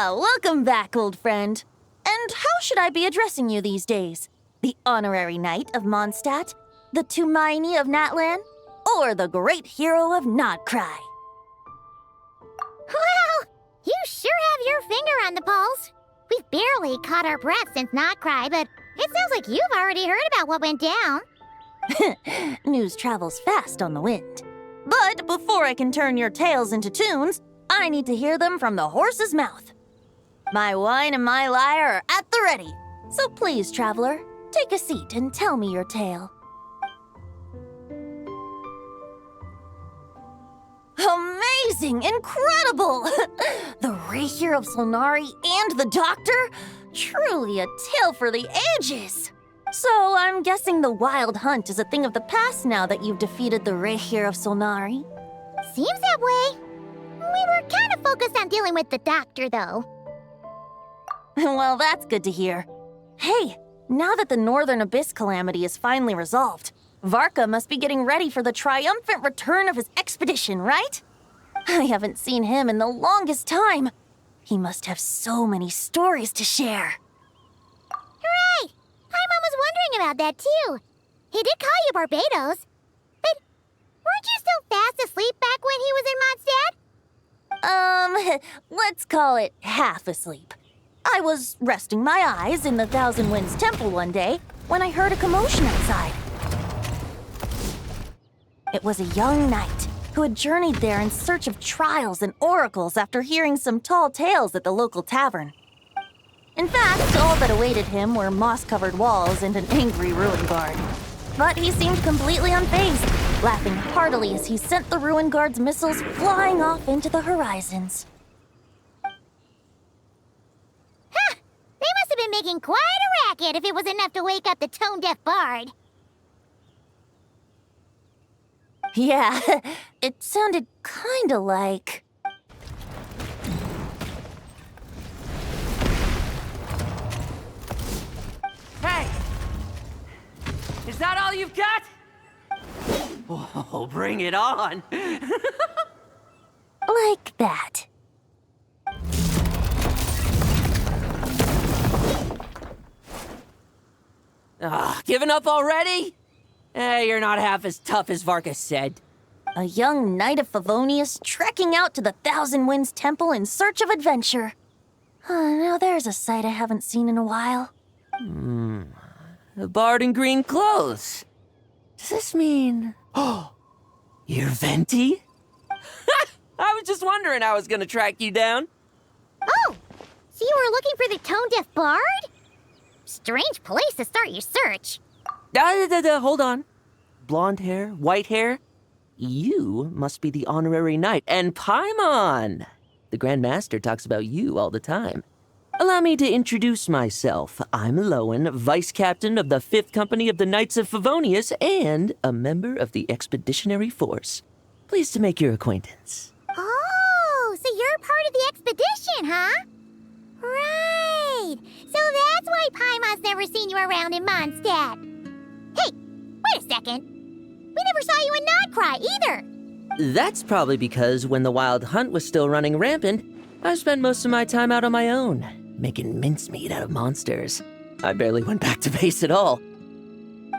Welcome back, old friend. And how should I be addressing you these days? The honorary knight of Mondstadt? The Tumaini of Natlan? Or the great hero of nod-krai? Well, you sure have your finger on the pulse. We've barely caught our breath since nod-krai, but it sounds like you've already heard about what went down. News travels fast on the wind. But before I can turn your tales into tunes, I need to hear them from the horse's mouth. My wine and my lyre are at the ready. So please, traveler, take a seat and tell me your tale. Amazing! Incredible! The Rapier of Solnari and the Doctor? Truly a tale for the ages! So I'm guessing the wild hunt is a thing of the past now that you've defeated the Rapier of Solnari? Seems that way. We were kind of focused on dealing with the Doctor, though. Well, that's good to hear. Hey, now that the Northern Abyss calamity is finally resolved, Varka must be getting ready for the triumphant return of his expedition, right? I haven't seen him in the longest time. He must have so many stories to share. Hooray! Paimon was wondering about that, too. He did call you Barbados. But Weren't you still fast asleep back when he was in Mondstadt? Let's call it half asleep. I was resting my eyes in the Thousand Winds Temple one day when I heard a commotion outside. It was a young knight who had journeyed there in search of trials and oracles after hearing some tall tales at the local tavern. In fact, all that awaited him were moss-covered walls and an angry ruin guard. But he seemed completely unfazed, laughing heartily as he sent the ruin guard's missiles flying off into the horizons. Huh! They must have been making quite a racket if it was enough to wake up the tone-deaf bard. Yeah, it sounded kinda like... Hey! Is that all you've got? Oh, bring it on! like that. Giving up already? You're not half as tough as Varka said. A young knight of Favonius trekking out to the Thousand Winds Temple in search of adventure. Now there's a sight I haven't seen in a while. A bard in green clothes. Does this mean... Oh, you're Venti? I was just wondering how I was gonna track you down. Oh! So you were looking for the tone-deaf bard? Strange place to start your search. Hold on. Blonde hair, white hair. You must be the honorary knight, and Paimon! The Grand Master talks about you all the time. Allow me to introduce myself. I'm Lohen, Vice Captain of the 5th Company of the Knights of Favonius and a member of the Expeditionary Force. Pleased to make your acquaintance. Oh, so you're part of the expedition, huh? Right. So that's why Paimon's never seen you around in Mondstadt. Hey, wait a second. We never saw you in nod-krai either. That's probably because when the wild hunt was still running rampant, I spent most of my time out on my own, making mincemeat out of monsters. I barely went back to base at all.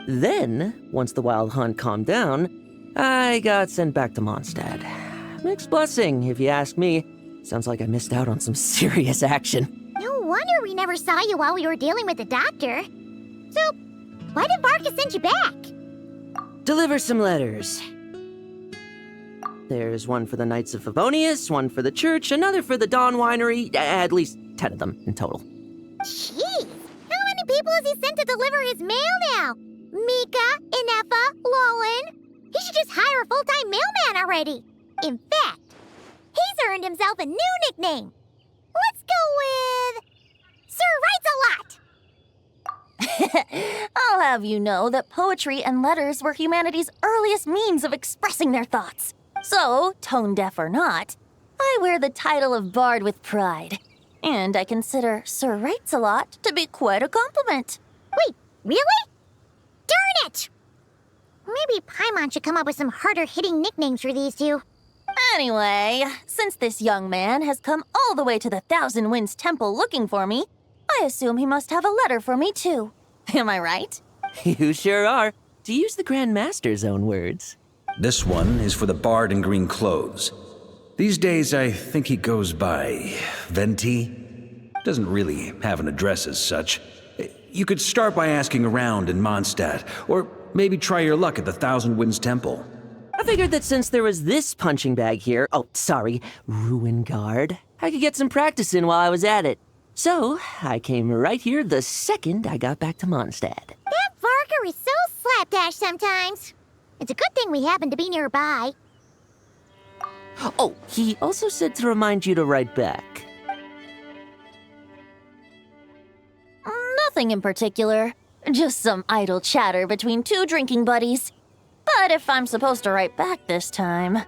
Then, once the wild hunt calmed down, I got sent back to Mondstadt. Mixed blessing, if you ask me. Sounds like I missed out on some serious action. No wonder we never saw you while we were dealing with the doctor. So, why did Varka send you back? Deliver some letters. There's one for the Knights of Favonius, one for the church, another for the Dawn Winery, at least 10 of them in total. Jeez, how many people has he sent to deliver his mail now? Mika, Inefa, Lohen. He should just hire a full-time mailman already. In fact, he's earned himself a new nickname. Let's go with... Sir Writes-a-Lot. I'll have you know that poetry and letters were humanity's earliest means of expressing their thoughts. So, tone-deaf or not, I wear the title of Bard with pride. And I consider Sir Writes-a-Lot to be quite a compliment. Wait, really? Darn it! Maybe Paimon should come up with some harder-hitting nicknames for these two. Anyway, since this young man has come all the way to the Thousand Winds Temple looking for me, I assume he must have a letter for me too. Am I right? You sure are, to use the Grand Master's own words. This one is for the bard in green clothes. These days, I think he goes by Venti. Doesn't really have an address as such. You could start by asking around in Mondstadt, or maybe try your luck at the Thousand Winds Temple. I figured that since there was this punching bag here, ruin guard, I could get some practice in while I was at it. So, I came right here the second I got back to Mondstadt. That Varka is so slapdash sometimes. It's a good thing we happen to be nearby. Oh, he also said to remind you to write back. Nothing in particular. Just some idle chatter between two drinking buddies. But if I'm supposed to write back this time...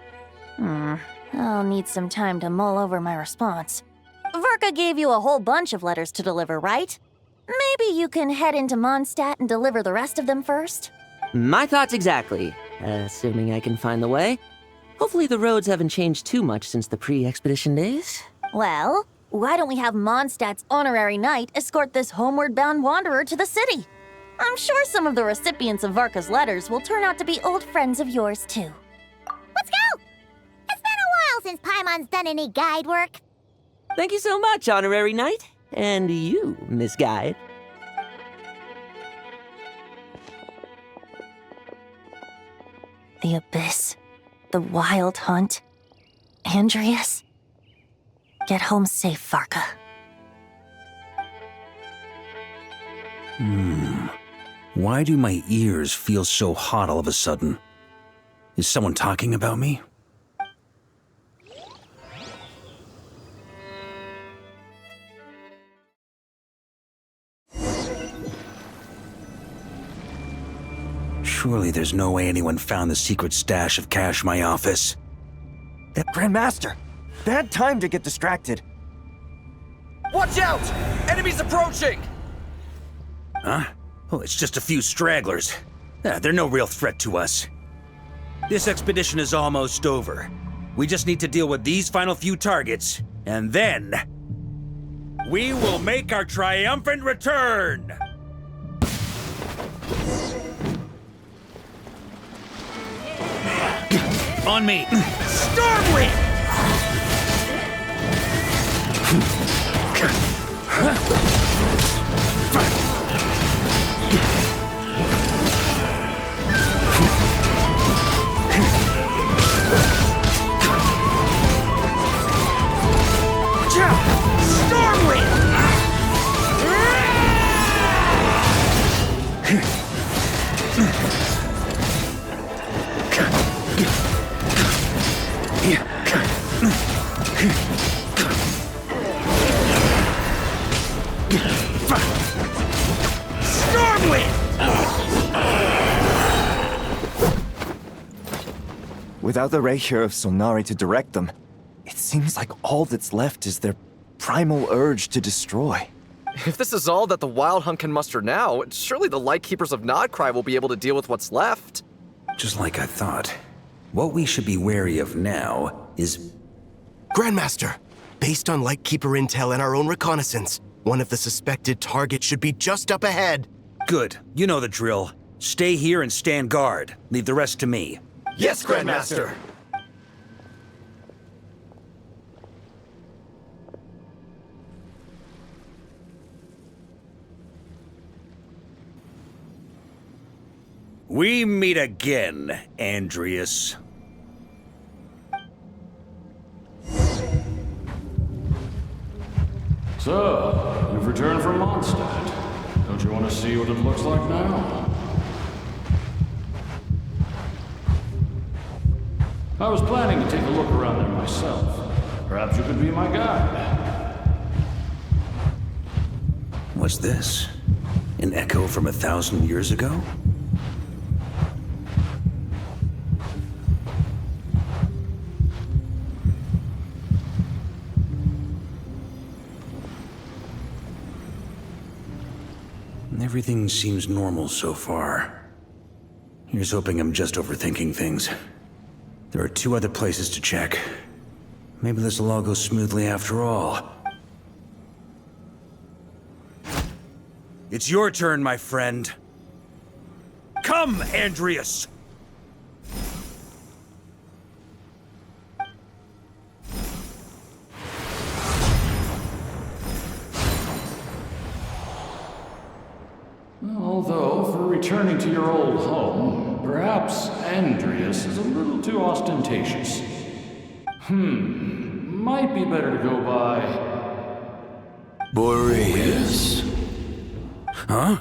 I'll need some time to mull over my response. Varka gave you a whole bunch of letters to deliver, right? Maybe you can head into Mondstadt and deliver the rest of them first? My thoughts exactly, assuming I can find the way. Hopefully the roads haven't changed too much since the pre-expedition days. Well, why don't we have Mondstadt's honorary knight escort this homeward-bound wanderer to the city? I'm sure some of the recipients of Varka's letters will turn out to be old friends of yours, too. since Paimon's done any guide work. Thank you so much, Honorary Knight. And you, Miss Guide. The Abyss. The Wild Hunt. Andrius. Get home safe, Varka. Why do my ears feel so hot all of a sudden? Is someone talking about me? Surely there's no way anyone found the secret stash of cash in my office. Grandmaster! Bad time to get distracted. Watch out! Enemies approaching! Huh? Oh, it's just a few stragglers. They're no real threat to us. This expedition is almost over. We just need to deal with these final few targets, and then... we will make our triumphant return! On me! Stormwind! Without the Rahier of Solnari to direct them, it seems like all that's left is their primal urge to destroy. If this is all that the Wild Hunt can muster now, surely the Lightkeepers of Nod-krai will be able to deal with what's left. Just like I thought. What we should be wary of now is... Grandmaster, based on Lightkeeper intel and our own reconnaissance, one of the suspected targets should be just up ahead. Good. You know the drill. Stay here and stand guard. Leave the rest to me. Yes, Grandmaster! We meet again, Andrius. So, you've returned from Mondstadt. Don't you want to see what it looks like now? I was planning to take a look around there myself. Perhaps you could be my guide. What's this? An echo from 1,000 years ago? Everything seems normal so far. Here's hoping I'm just overthinking things. There are 2 other places to check. Maybe this will all go smoothly after all. It's your turn, my friend. Come, Andrius! Although, for returning to your old home, perhaps Andrius is a little too ostentatious. Might be better to go by... Boreas. Huh?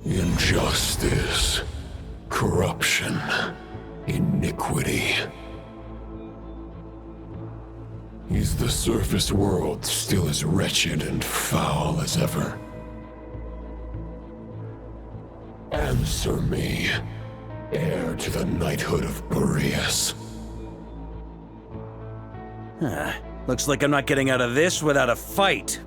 Injustice. Corruption. Iniquity. Is the surface world still as wretched and foul as ever? Answer me, heir to the knighthood of Boreas. Looks like I'm not getting out of this without a fight.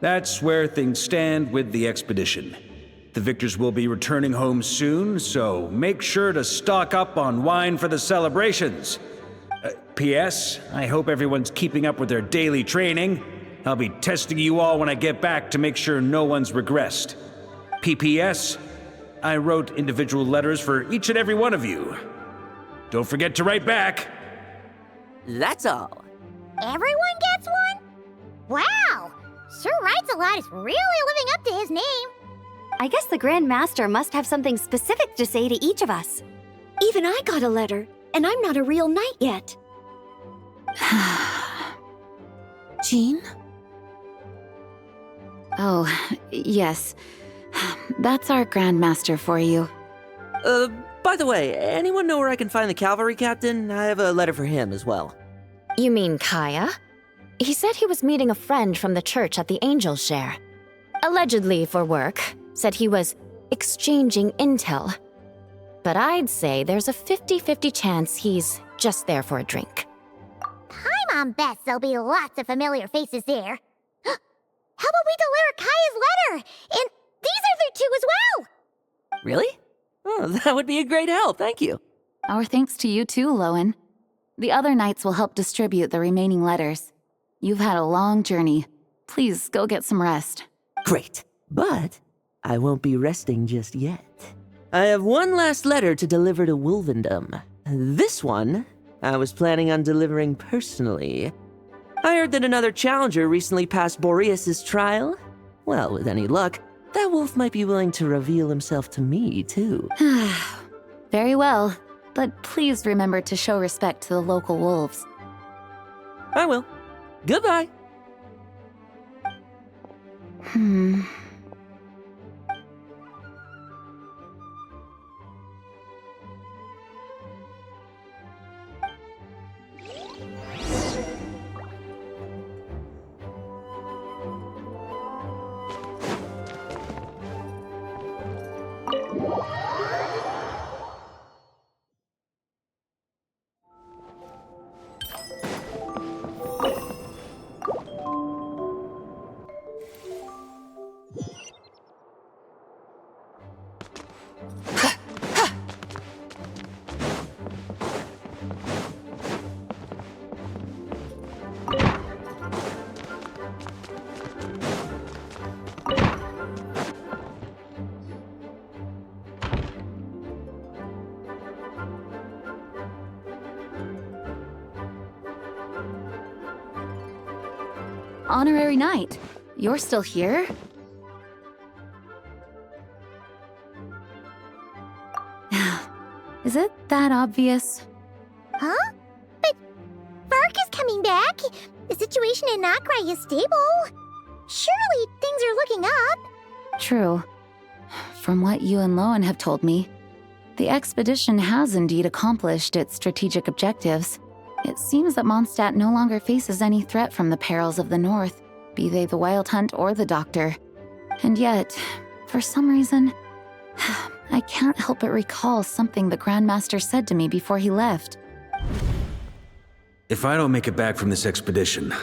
That's where things stand with the expedition. The victors will be returning home soon, so make sure to stock up on wine for the celebrations. P.S. I hope everyone's keeping up with their daily training. I'll be testing you all when I get back to make sure no one's regressed. P.P.S. I wrote individual letters for each and every one of you. Don't forget to write back. That's all. Everyone gets one? Wow! Sir Writes-A-Lot is really living up to his name. I guess the Grand Master must have something specific to say to each of us. Even I got a letter, and I'm not a real knight yet. Jean? Oh, yes. That's our Grand Master for you. By the way, anyone know where I can find the cavalry captain? I have a letter for him as well. You mean Kaeya? He said he was meeting a friend from the church at the Angel Share. Allegedly for work. Said he was exchanging intel. But I'd say there's a 50-50 chance he's just there for a drink. Paimon bets there'll be lots of familiar faces there. How about we deliver Kaeya's letter? And these are there too as well! Really? Oh, that would be a great help, thank you. Our thanks to you too, Lohen. The other knights will help distribute the remaining letters. You've had a long journey. Please go get some rest. Great, but I won't be resting just yet. I have one last letter to deliver to Wolvendom. This one, I was planning on delivering personally. I heard that another challenger recently passed Boreas' trial. Well, with any luck, that wolf might be willing to reveal himself to me, too. Very well, but please remember to show respect to the local wolves. I will. Goodbye. Honorary Knight, you're still here? Is it that obvious? Huh? But Varka's coming back. The situation in nod-krai is stable. Surely things are looking up. True. From what you and Lohen have told me, the expedition has indeed accomplished its strategic objectives. It seems that Mondstadt no longer faces any threat from the perils of the North, be they the Wild Hunt or the Doctor. And yet, for some reason, I can't help but recall something the Grand Master said to me before he left. If I don't make it back from this expedition,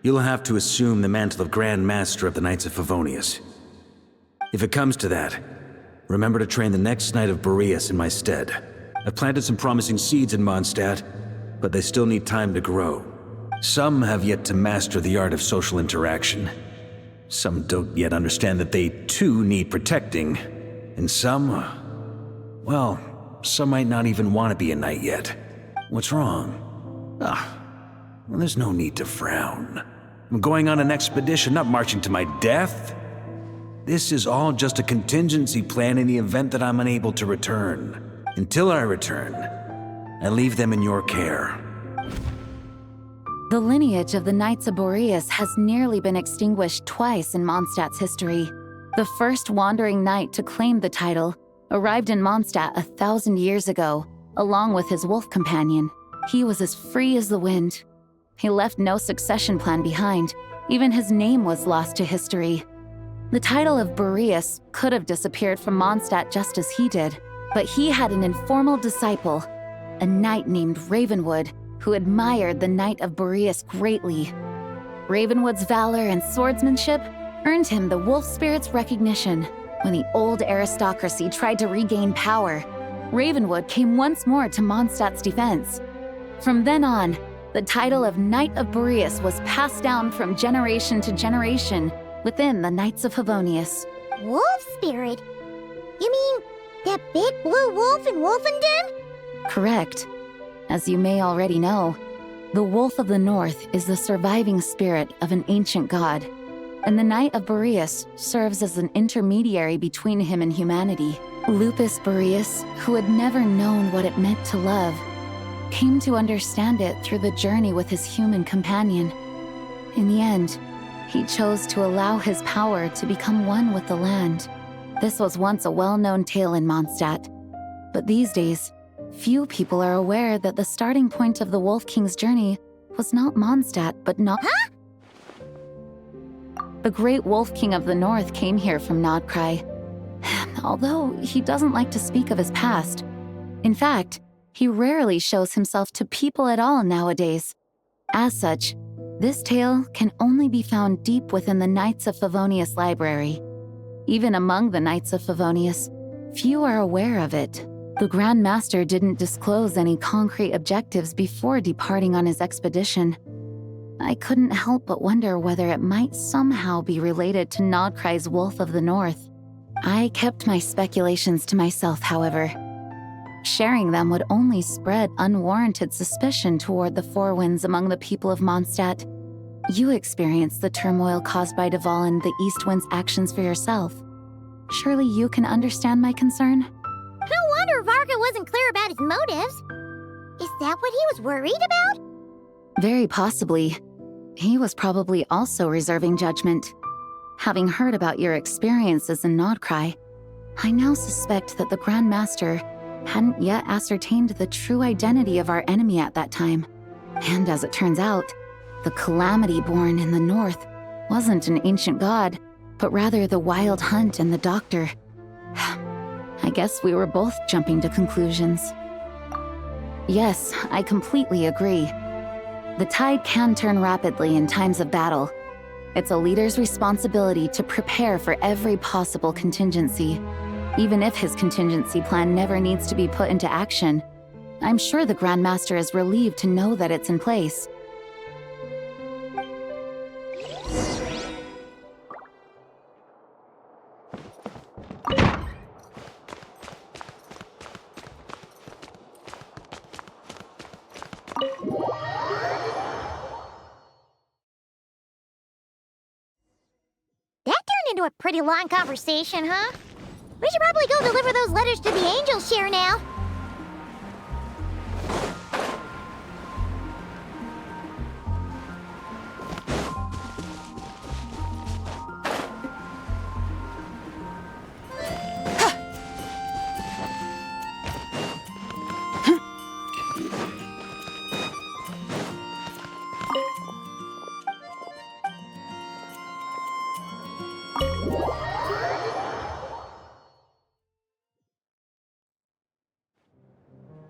you'll have to assume the mantle of Grand Master of the Knights of Favonius. If it comes to that, remember to train the next Knight of Boreas in my stead. I've planted some promising seeds in Mondstadt, but they still need time to grow. Some have yet to master the art of social interaction. Some don't yet understand that they too need protecting. And some, well, some might not even want to be a knight yet. What's wrong? Well, there's no need to frown. I'm going on an expedition, not marching to my death. This is all just a contingency plan in the event that I'm unable to return. Until I return, I leave them in your care. The lineage of the Knights of Boreas has nearly been extinguished twice in Mondstadt's history. The first wandering knight to claim the title arrived in Mondstadt 1,000 years ago, along with his wolf companion. He was as free as the wind. He left no succession plan behind. Even his name was lost to history. The title of Boreas could have disappeared from Mondstadt just as he did, but he had an informal disciple, a knight named Ravenwood, who admired the Knight of Boreas greatly. Ravenwood's valor and swordsmanship earned him the wolf spirit's recognition. When the old aristocracy tried to regain power, Ravenwood came once more to Mondstadt's defense. From then on, the title of Knight of Boreas was passed down from generation to generation within the Knights of Favonius. Wolf spirit? You mean that big blue wolf in Wolfenden? Correct. As you may already know, the Wolf of the North is the surviving spirit of an ancient god, and the Knight of Boreas serves as an intermediary between him and humanity. Lupus Boreas, who had never known what it meant to love, came to understand it through the journey with his human companion. In the end, he chose to allow his power to become one with the land. This was once a well-known tale in Mondstadt, but these days, few people are aware that the starting point of the Wolf King's journey was not Mondstadt, but Huh? The great Wolf King of the North came here from nod-krai, although he doesn't like to speak of his past. In fact, he rarely shows himself to people at all nowadays. As such, this tale can only be found deep within the Knights of Favonius library. Even among the Knights of Favonius, few are aware of it. The Grand Master didn't disclose any concrete objectives before departing on his expedition. I couldn't help but wonder whether it might somehow be related to nod-krai's Wolf of the North. I kept my speculations to myself, however. Sharing them would only spread unwarranted suspicion toward the Four Winds among the people of Mondstadt. You experienced the turmoil caused by Duvall and the East Wind's actions for yourself. Surely you can understand my concern? No wonder Varka wasn't clear about his motives. Is that what he was worried about? Very possibly. He was probably also reserving judgment. Having heard about your experiences in nod-krai, I now suspect that the Grand Master hadn't yet ascertained the true identity of our enemy at that time. And as it turns out, the calamity born in the north wasn't an ancient god, but rather the wild hunt and the doctor. I guess we were both jumping to conclusions. Yes, I completely agree. The tide can turn rapidly in times of battle. It's a leader's responsibility to prepare for every possible contingency. Even if his contingency plan never needs to be put into action, I'm sure the Grand Master is relieved to know that it's in place. That turned into a pretty long conversation, huh? We should probably go deliver those letters to the Angel's Share now.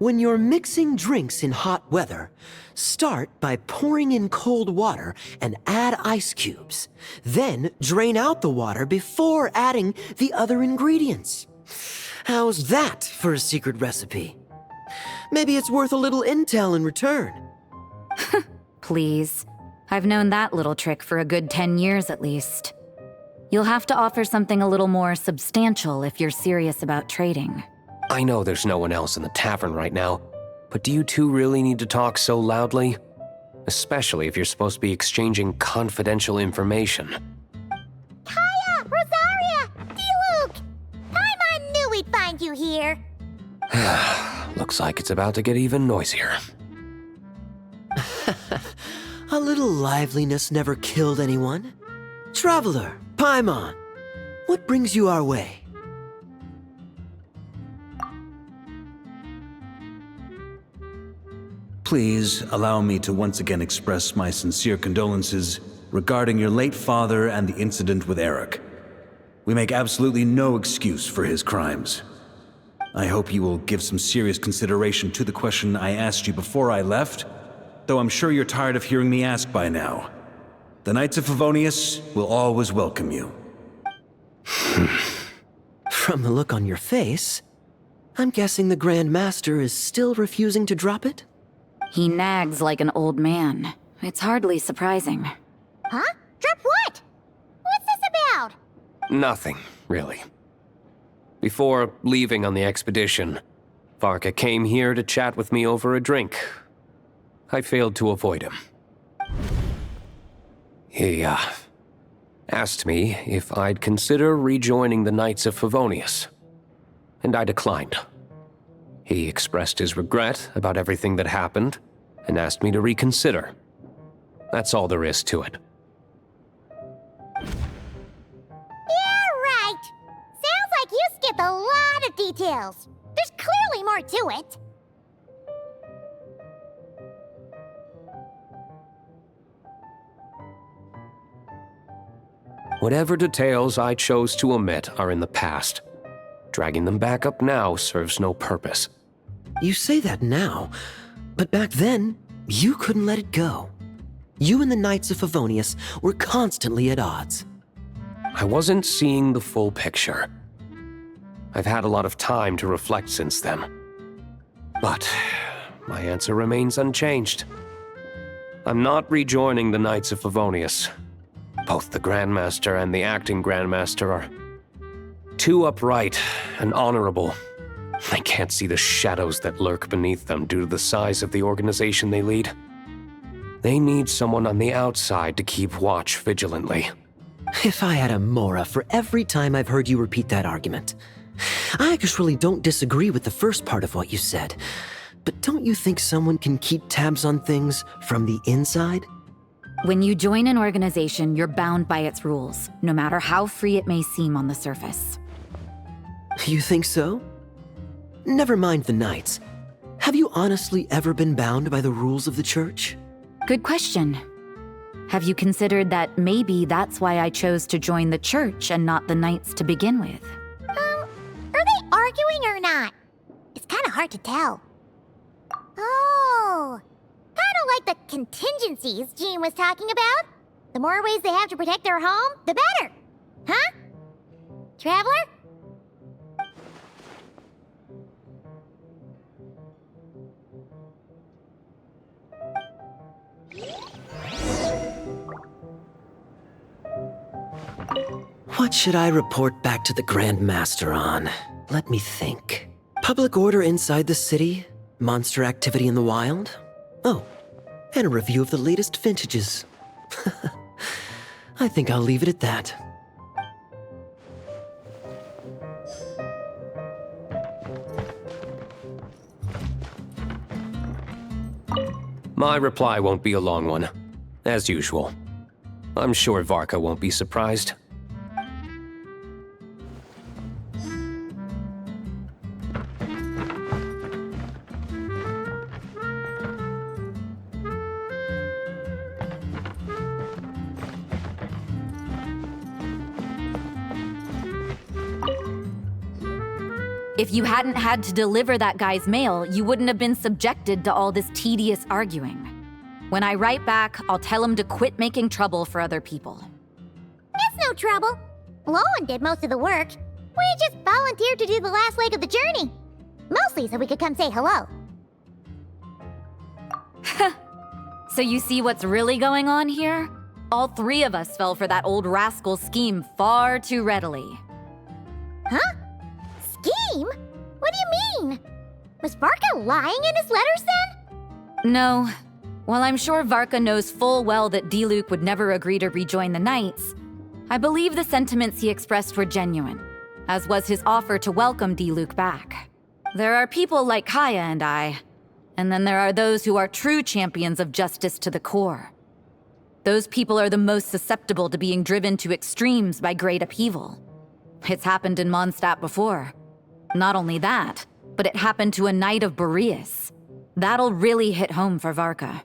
When you're mixing drinks in hot weather, start by pouring in cold water and add ice cubes. Then drain out the water before adding the other ingredients. How's that for a secret recipe? Maybe it's worth a little intel in return. Please. I've known that little trick for a good 10 years at least. You'll have to offer something a little more substantial if you're serious about trading. I know there's no one else in the tavern right now, but do you two really need to talk so loudly? Especially if you're supposed to be exchanging confidential information. Kaeya! Rosaria! Diluc! Paimon knew we'd find you here. Looks like it's about to get even noisier. A little liveliness never killed anyone. Traveler, Paimon, what brings you our way? Please allow me to once again express my sincere condolences regarding your late father and the incident with Eric. We make absolutely no excuse for his crimes. I hope you will give some serious consideration to the question I asked you before I left, though I'm sure you're tired of hearing me ask by now. The Knights of Favonius will always welcome you. From the look on your face, I'm guessing the Grand Master is still refusing to drop it? He nags like an old man. It's hardly surprising. Huh? Drop what? What's this about? Nothing, really. Before leaving on the expedition, Varka came here to chat with me over a drink. I failed to avoid him. He, asked me if I'd consider rejoining the Knights of Favonius, and I declined. He expressed his regret about everything that happened, and asked me to reconsider. That's all there is to it. Yeah, right. Sounds like you skipped a lot of details. There's clearly more to it. Whatever details I chose to omit are in the past. Dragging them back up now serves no purpose. You say that now, but back then, you couldn't let it go. You and the Knights of Favonius were constantly at odds. I wasn't seeing the full picture. I've had a lot of time to reflect since then. But my answer remains unchanged. I'm not rejoining the Knights of Favonius. Both the Grandmaster and the acting Grandmaster are too upright and honorable. I can't see the shadows that lurk beneath them due to the size of the organization they lead. They need someone on the outside to keep watch vigilantly. If I had a Mora for every time I've heard you repeat that argument. I actually don't disagree with the first part of what you said, but don't you think someone can keep tabs on things from the inside? When you join an organization, you're bound by its rules, no matter how free it may seem on the surface. You think so? Never mind the Knights. Have you honestly ever been bound by the rules of the Church? Good question. Have you considered that maybe that's why I chose to join the Church and not the Knights to begin with? Are they arguing or not? It's kind of hard to tell. Oh, kind of like the contingencies Jean was talking about. The more ways they have to protect their home, the better. Huh? Traveler? What should I report back to the Grand Master on? Let me think. Public order inside the city, monster activity in the wild. Oh, and a review of the latest vintages. I think I'll leave it at that. My reply won't be a long one, as usual. I'm sure Varka won't be surprised. If you hadn't had to deliver that guy's mail, you wouldn't have been subjected to all this tedious arguing. When I write back, I'll tell him to quit making trouble for other people. It's no trouble. Lohen did most of the work. We just volunteered to do the last leg of the journey. Mostly so we could come say hello. So you see what's really going on here? All three of us fell for that old rascal's scheme far too readily. Huh? Scheme? What do you mean? Was Varka lying in his letters then? No. While I'm sure Varka knows full well that Diluc would never agree to rejoin the Knights, I believe the sentiments he expressed were genuine, as was his offer to welcome Diluc back. There are people like Kaeya and I, and then there are those who are true champions of justice to the core. Those people are the most susceptible to being driven to extremes by great upheaval. It's happened in Mondstadt before. Not only that, but it happened to a Knight of Boreas. That'll really hit home for Varka.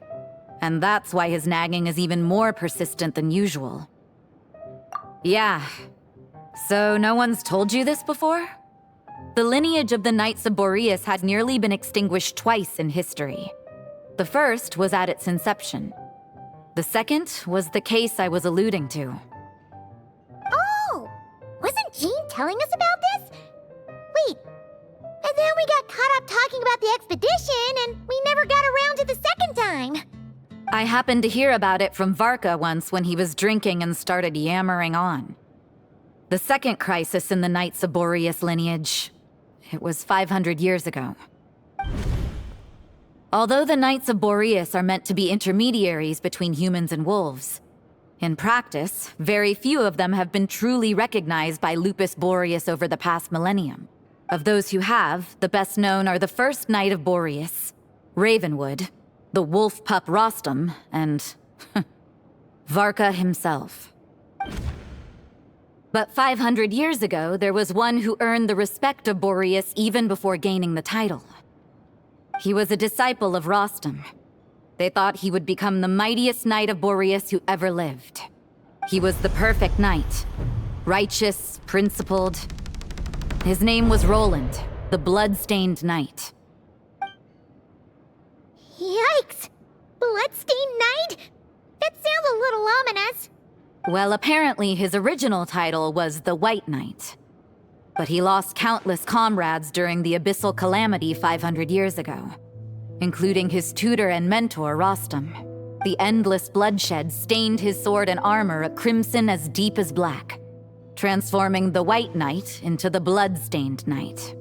And that's why his nagging is even more persistent than usual. Yeah. So no one's told you this before? The lineage of the Knights of Boreas had nearly been extinguished twice in history. The first was at its inception. The second was the case I was alluding to. Oh! Wasn't Jean telling us about this? And then we got caught up talking about the expedition, and we never got around to the second time. I happened to hear about it from Varka once when he was drinking and started yammering on. The second crisis in the Knights of Boreas lineage. It was 500 years ago. Although the Knights of Boreas are meant to be intermediaries between humans and wolves, in practice, very few of them have been truly recognized by Lupus Boreas over the past millennium. Of those who have, the best known are the first Knight of Boreas, Ravenwood, the wolf pup Rostam, and Varka himself. But 500 years ago, there was one who earned the respect of Boreas even before gaining the title. He was a disciple of Rostam. They thought he would become the mightiest knight of Boreas who ever lived. He was the perfect knight. Righteous, principled. His name was Roland, the bloodstained knight. Yikes! Bloodstained Knight? That sounds a little ominous. Well, apparently his original title was the White Knight. But he lost countless comrades during the Abyssal Calamity 500 years ago, including his tutor and mentor, Rostam. The endless bloodshed stained his sword and armor a crimson as deep as black, transforming the White Knight into the Bloodstained Knight.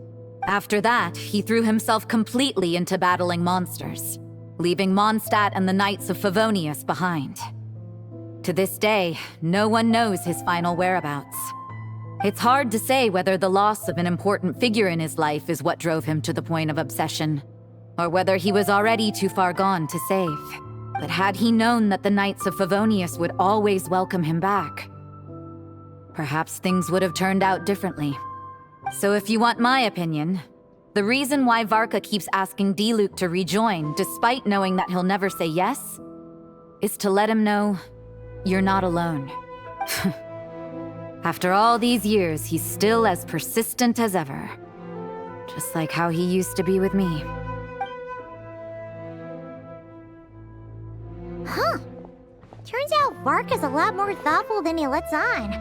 After that, he threw himself completely into battling monsters, leaving Mondstadt and the Knights of Favonius behind. To this day, no one knows his final whereabouts. It's hard to say whether the loss of an important figure in his life is what drove him to the point of obsession, or whether he was already too far gone to save. But had he known that the Knights of Favonius would always welcome him back, perhaps things would have turned out differently. So if you want my opinion, the reason why Varka keeps asking Diluc to rejoin, despite knowing that he'll never say yes, is to let him know you're not alone. After all these years, he's still as persistent as ever. Just like how he used to be with me. Huh. Turns out Varka's a lot more thoughtful than he lets on.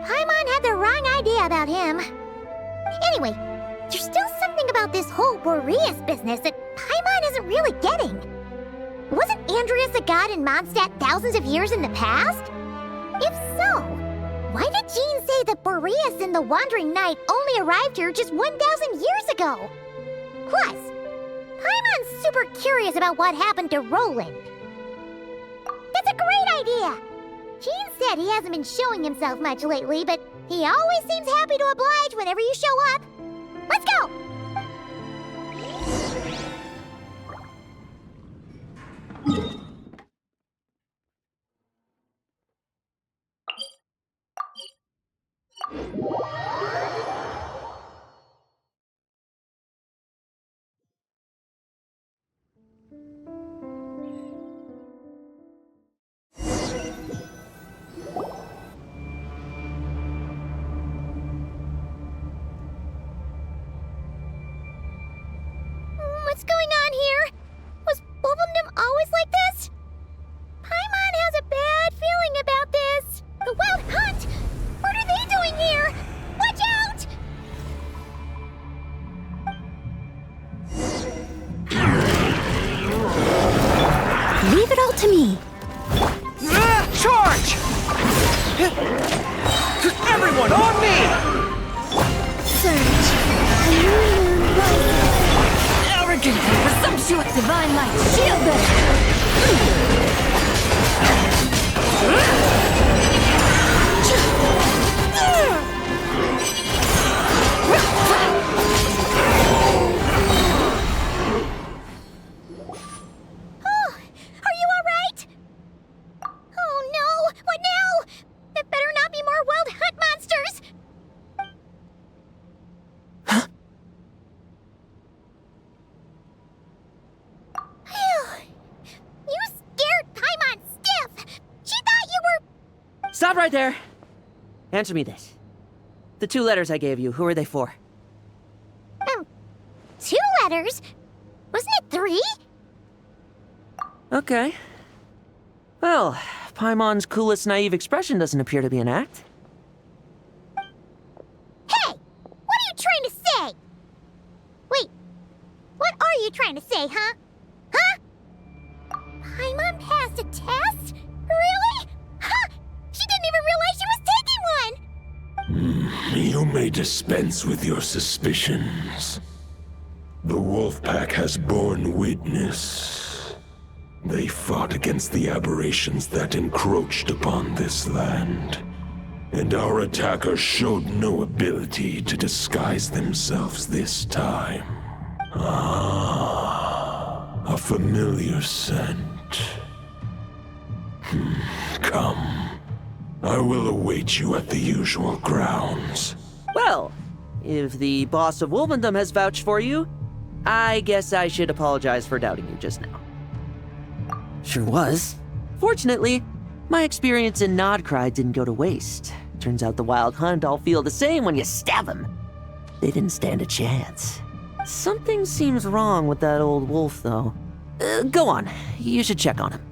Paimon had the wrong idea about him. Anyway, there's still something about this whole Boreas business that Paimon isn't really getting. Wasn't Andrius a god in Mondstadt thousands of years in the past? If so, why did Jean say that Boreas and the Wandering Knight only arrived here just 1,000 years ago? Plus, Paimon's super curious about what happened to Roland. That's a great idea! Jean said he hasn't been showing himself much lately, but he always seems happy to oblige whenever you show up. Let's go! What's going on here? Was Bulbumdum always like this? Paimon has a bad feeling about this. The Wild Hunt? What are they doing here? Watch out! Leave it all to me. Charge! Everyone on me! Surge. A new moon rises. Arrogant and presumptuous divine light, shield them! Oh, are you alright? Oh no, what now? There better not be more Wild Hunt monsters! You scared Paimon stiff! She thought you were... Stop right there! Answer me this. The 2 letters I gave you, who are they for? 2 letters? Wasn't it 3? Okay. Well, Paimon's coolest naive expression doesn't appear to be an act. Hey! What are you trying to say? trying to say, huh? Huh? Paimon passed a test? Really? Huh! She didn't even realize she was taking one! You may dispense with your suspicions. The wolf pack has borne witness. They fought against the aberrations that encroached upon this land, and our attackers showed no ability to disguise themselves this time. Ah, a familiar scent. Come. I will await you at the usual grounds. Well, if the boss of Wolvendom has vouched for you, I guess I should apologize for doubting you just now. Sure was. Fortunately, my experience in nod-krai didn't go to waste. Turns out the Wild Hunt all feel the same when you stab them. They didn't stand a chance. Something seems wrong with that old wolf, though. Go on. You should check on him.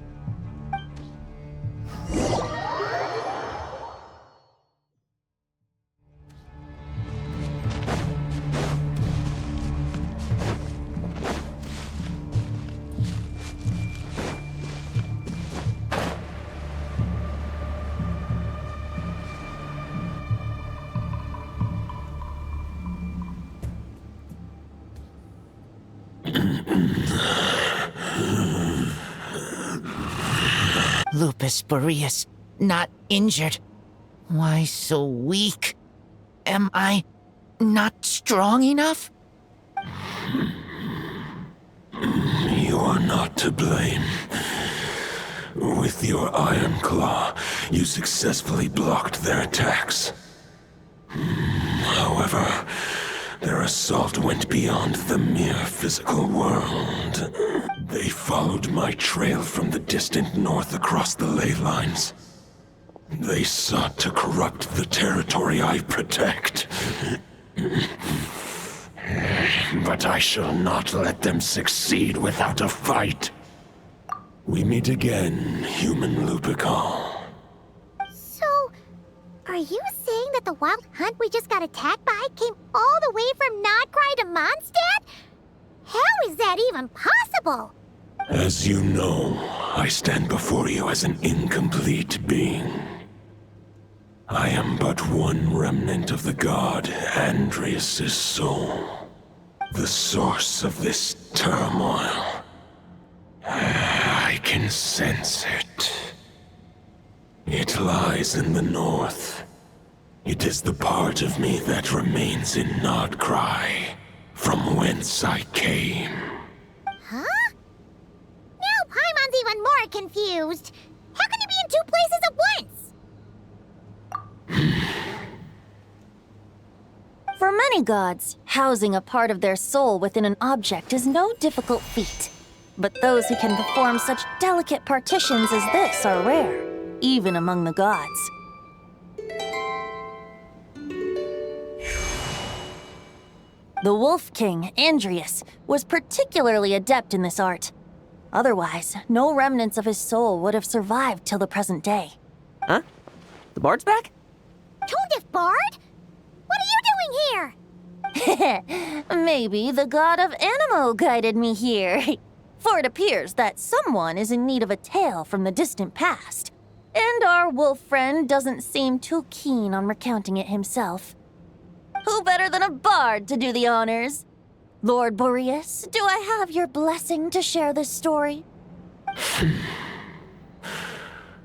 Lupus Boreas, not injured. Why so weak? Am I not strong enough? You are not to blame. With your Iron Claw, you successfully blocked their attacks. However, their assault went beyond the mere physical world. They followed my trail from the distant north across the ley lines. They sought to corrupt the territory I protect. But I shall not let them succeed without a fight. We meet again, human Lupical. So, are you saying that the Wild Hunt we just got attacked by came all the way from nod-krai to Mondstadt? How is that even possible? As you know, I stand before you as an incomplete being. I am but one remnant of the god Andrius' soul, the source of this turmoil. I can sense it. It lies in the north. It is the part of me that remains in nod-krai, from whence I came. Huh? Now Paimon's even more confused. How can you be in two places at once? For many gods, housing a part of their soul within an object is no difficult feat. But those who can perform such delicate partitions as this are rare, even among the gods. The Wolf King, Andrius, was particularly adept in this art. Otherwise, no remnants of his soul would have survived till the present day. Huh? The bard's back? Tondif Bard? What are you doing here? Maybe the god of Animo guided me here. For it appears that someone is in need of a tale from the distant past. And our wolf friend doesn't seem too keen on recounting it himself. Who better than a bard to do the honors? Lord Boreas, do I have your blessing to share this story?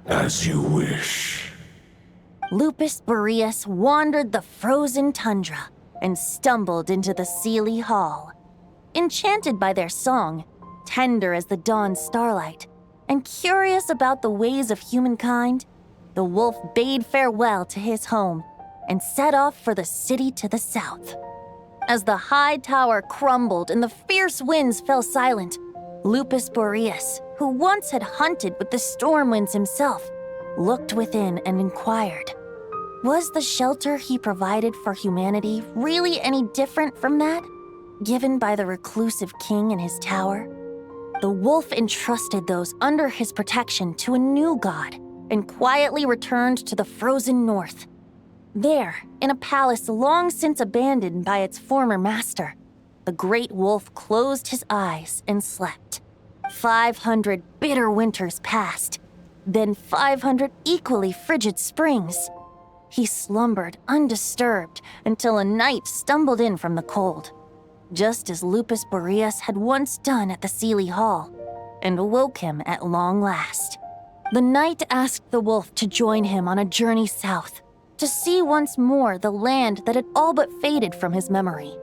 As you wish. Lupus Boreas wandered the frozen tundra and stumbled into the Seelie Hall. Enchanted by their song, tender as the dawn starlight, and curious about the ways of humankind, the wolf bade farewell to his home and set off for the city to the south. As the high tower crumbled and the fierce winds fell silent, Lupus Boreas, who once had hunted with the storm winds himself, looked within and inquired, was the shelter he provided for humanity really any different from that given by the reclusive king in his tower? The wolf entrusted those under his protection to a new god and quietly returned to the frozen north. There, in a palace long since abandoned by its former master, the great wolf closed his eyes and slept. 500 bitter winters passed, then 500 equally frigid springs. He slumbered undisturbed until a knight stumbled in from the cold, just as Lupus Boreas had once done at the Seelie Hall, and awoke him at long last. The knight asked the wolf to join him on a journey south, to see once more the land that had all but faded from his memory.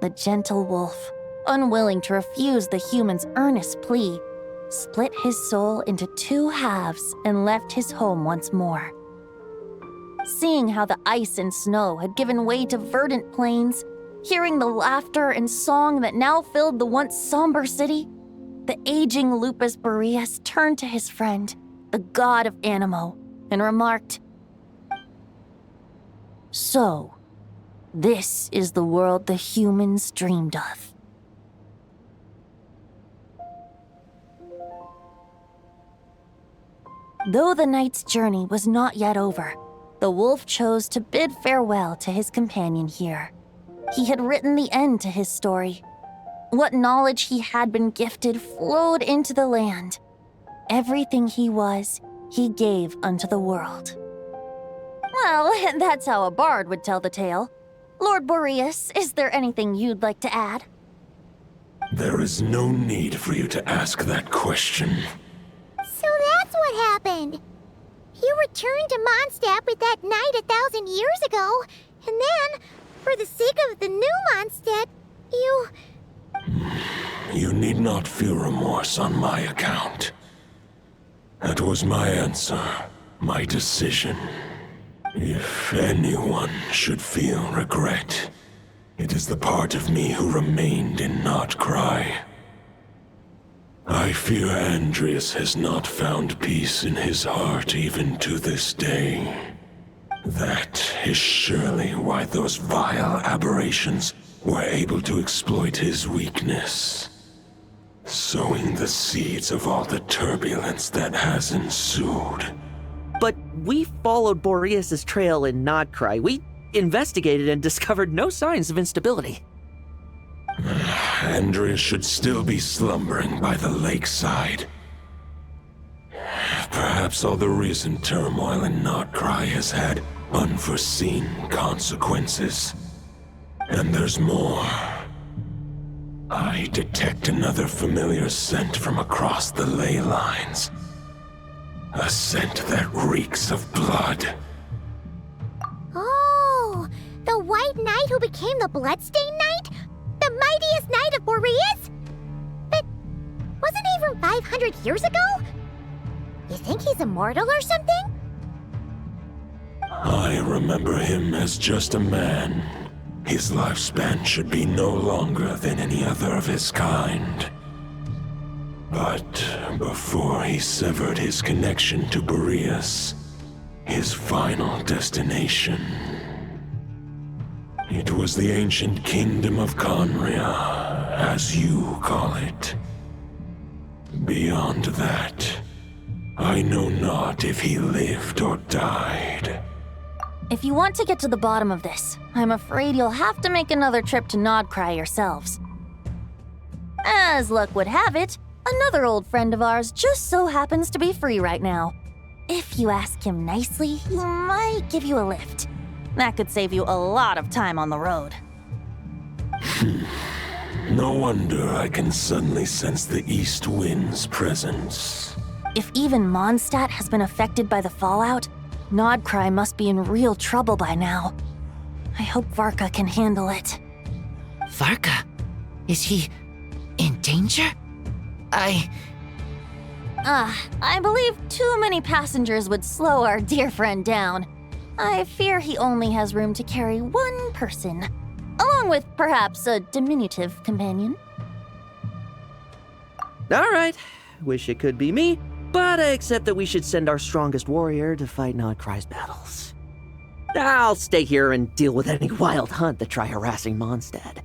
The gentle wolf, unwilling to refuse the human's earnest plea, split his soul into 2 halves and left his home once more. Seeing how the ice and snow had given way to verdant plains, hearing the laughter and song that now filled the once somber city, the aging Lupus Boreas turned to his friend, the god of Animo, and remarked, "So, this is the world the humans dreamed of." Though the knight's journey was not yet over, the wolf chose to bid farewell to his companion here. He had written the end to his story. What knowledge he had been gifted flowed into the land. Everything he was, he gave unto the world. Well, that's how a bard would tell the tale. Lord Boreas, is there anything you'd like to add? There is no need for you to ask that question. So that's what happened. You returned to Mondstadt with that knight 1,000 years ago, and then, for the sake of the new Mondstadt, you... You need not feel remorse on my account. That was my answer, my decision. If anyone should feel regret, it is the part of me who remained in nod-krai. I fear Andrius has not found peace in his heart even to this day. That is surely why those vile aberrations were able to exploit his weakness, sowing the seeds of all the turbulence that has ensued. But we followed Boreas' trail in nod-krai. We investigated and discovered no signs of instability. Andrius should still be slumbering by the lakeside. Perhaps all the recent turmoil in nod-krai has had unforeseen consequences. And there's more. I detect another familiar scent from across the ley lines. A scent that reeks of blood. Oh, the White Knight who became the Bloodstained Knight? The mightiest knight of Boreas? But wasn't he from 500 years ago? You think he's immortal or something? I remember him as just a man. His lifespan should be no longer than any other of his kind. But before he severed his connection to Boreas, his final destination, it was the ancient kingdom of Conria, as you call it. Beyond that, I know not if he lived or died. If you want to get to the bottom of this, I'm afraid you'll have to make another trip to nod-krai yourselves. As luck would have it, another old friend of ours just so happens to be free right now. If you ask him nicely, he might give you a lift. That could save you a lot of time on the road. No wonder I can suddenly sense the east wind's presence. If even Mondstadt has been affected by the fallout, nod-krai must be in real trouble by now. I hope Varka can handle it. Varka? Is he in danger? I believe too many passengers would slow our dear friend down. I fear he only has room to carry one person, along with perhaps a diminutive companion. All right, wish it could be me, but I accept that we should send our strongest warrior to fight nod-krai's battles. I'll stay here and deal with any wild hunt that try harassing Mondstadt.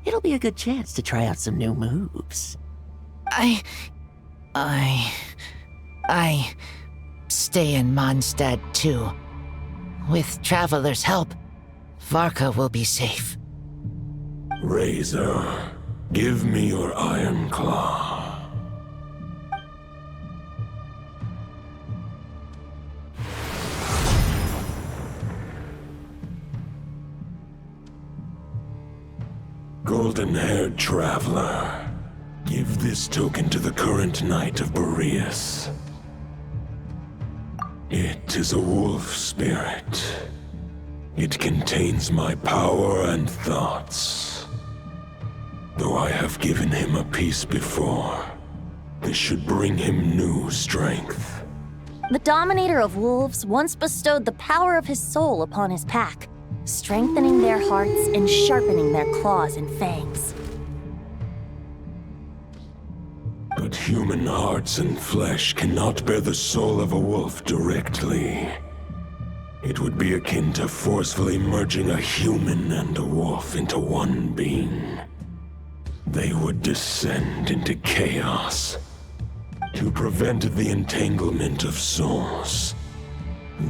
It'll be a good chance to try out some new moves. I stay in Mondstadt too. With Traveler's help, Varka will be safe. Razor, give me your iron claw. Golden-haired traveler, give this token to the current knight of Boreas. It is a wolf spirit. It contains my power and thoughts. Though I have given him a piece before, this should bring him new strength. The Dominator of Wolves once bestowed the power of his soul upon his pack, strengthening their hearts and sharpening their claws and fangs. But human hearts and flesh cannot bear the soul of a wolf directly. It would be akin to forcefully merging a human and a wolf into one being. They would descend into chaos. To prevent the entanglement of souls,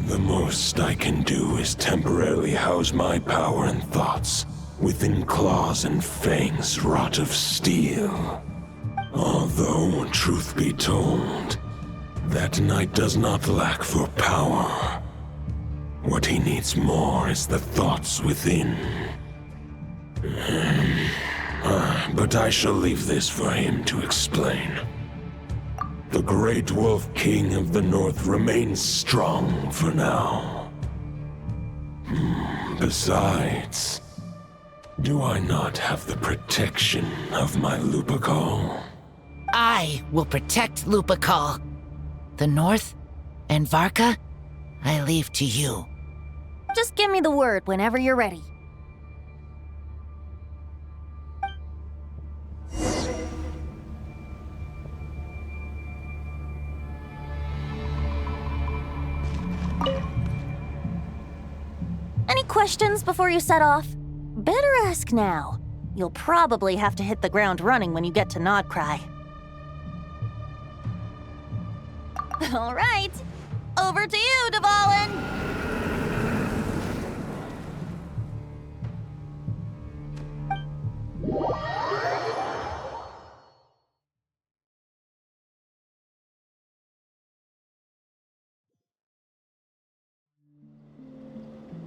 the most I can do is temporarily house my power and thoughts within claws and fangs wrought of steel. Although, truth be told, that knight does not lack for power. What he needs more is the thoughts within. But I shall leave this for him to explain. The Great Wolf King of the North remains strong for now. Besides, do I not have the protection of my Lupacol? I will protect Lupacol. The North and Varka, I leave to you. Just give me the word whenever you're ready. Any questions before you set off? Better ask now. You'll probably have to hit the ground running when you get to nod-krai. All right, over to you, Dvalin!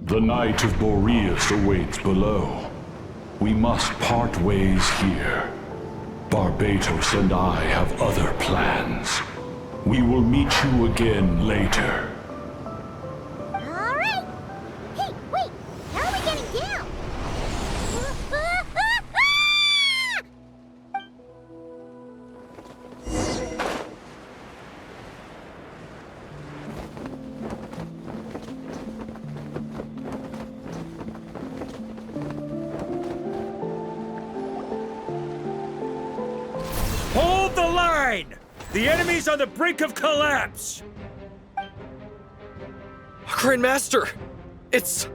The Knight of Boreas awaits below. We must part ways here. Barbatos and I have other plans. We will meet you again later. All right. Hey, wait. How are we getting down? Hold the line! The enemy's on the brink of collapse! Grandmaster! It's...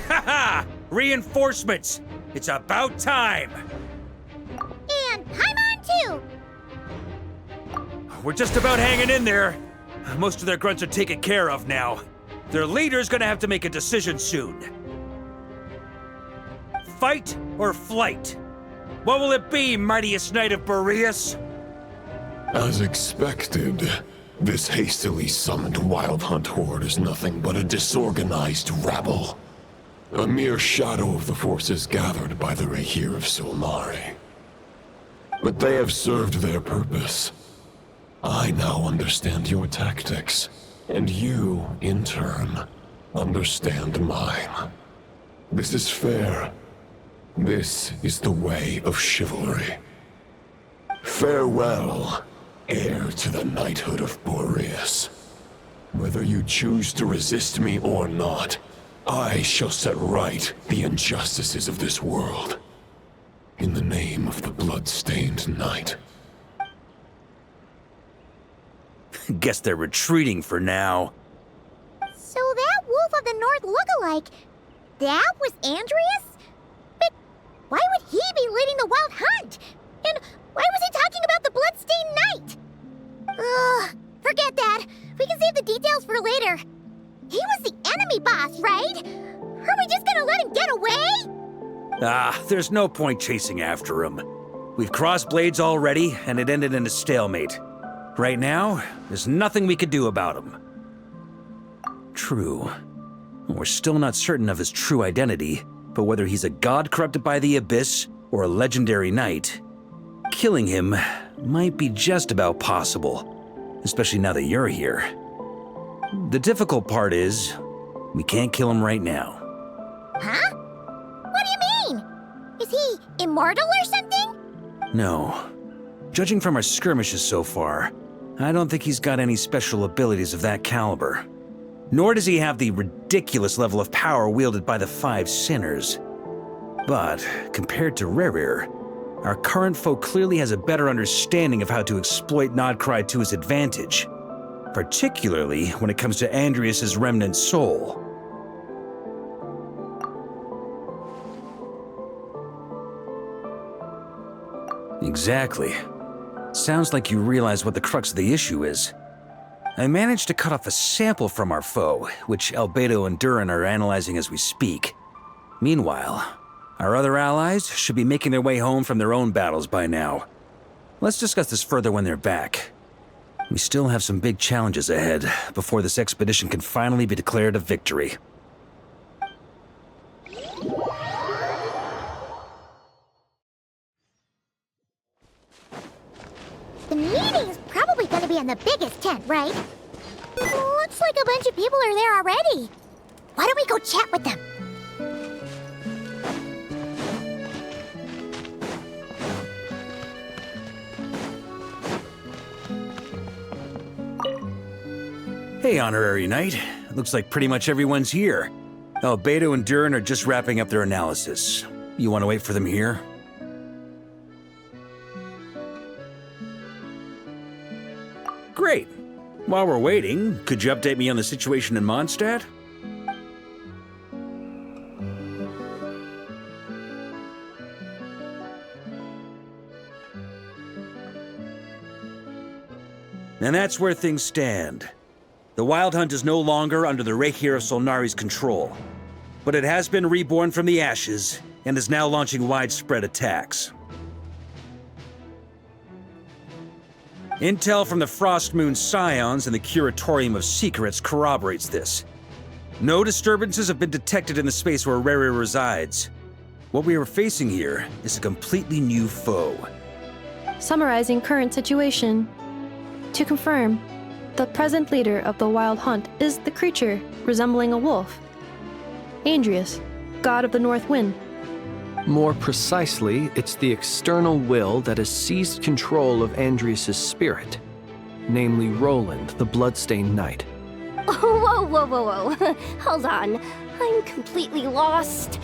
Haha! Reinforcements! It's about time! And Paimon too! We're just about hanging in there. Most of their grunts are taken care of now. Their leader's gonna have to make a decision soon. Fight or flight? What will it be, mightiest knight of Boreas? As expected, this hastily summoned Wild Hunt horde is nothing but a disorganized rabble. A mere shadow of the forces gathered by the Rahir of Solnari. But they have served their purpose. I now understand your tactics, and you, in turn, understand mine. This is fair. This is the way of chivalry. Farewell, heir to the knighthood of Boreas. Whether you choose to resist me or not, I shall set right the injustices of this world. In the name of the bloodstained knight. Guess they're retreating for now. So that Wolf of the North look-alike, that was Andrius? But why would he be leading the Wild Hunt? And why was he talking about the bloodstained knight? Ugh, forget that. We can save the details for later. there's no point chasing after him. We've crossed blades already, and it ended in a stalemate. Right now, there's nothing we can do about him. True. We're still not certain of his true identity, but whether he's a god corrupted by the Abyss or a legendary knight, killing him might be just about possible, especially now that you're here. The difficult part is, we can't kill him right now. Huh? What do you mean? Is he immortal or something? No. Judging from our skirmishes so far, I don't think he's got any special abilities of that caliber. Nor does he have the ridiculous level of power wielded by the 5 sinners. But, compared to Rerir, our current foe clearly has a better understanding of how to exploit nod-krai to his advantage, particularly when it comes to Andrius's remnant soul. Exactly. Sounds like you realize what the crux of the issue is. I managed to cut off a sample from our foe, which Albedo and Durin are analyzing as we speak. Meanwhile, our other allies should be making their way home from their own battles by now. Let's discuss this further when they're back. We still have some big challenges ahead before this expedition can finally be declared a victory. The meeting's probably gonna be in the biggest tent, right? Looks like a bunch of people are there already. Why don't we go chat with them? Hey, Honorary Knight. Looks like pretty much everyone's here. Albedo and Durin are just wrapping up their analysis. You want to wait for them here? Great. While we're waiting, could you update me on the situation in Mondstadt? And that's where things stand. The Wild Hunt is no longer under the Reikir of Solnari's control, but it has been reborn from the ashes and is now launching widespread attacks. Intel from the Frostmoon Scions and the Curatorium of Secrets corroborates this. No disturbances have been detected in the space where Rerir resides. What we are facing here is a completely new foe. Summarizing current situation. To confirm, the present leader of the Wild Hunt is the creature resembling a wolf. Andrius, god of the North Wind. More precisely, it's the external will that has seized control of Andrius' spirit, namely Roland, the bloodstained knight. Whoa, whoa, whoa, whoa. Hold on. I'm completely lost.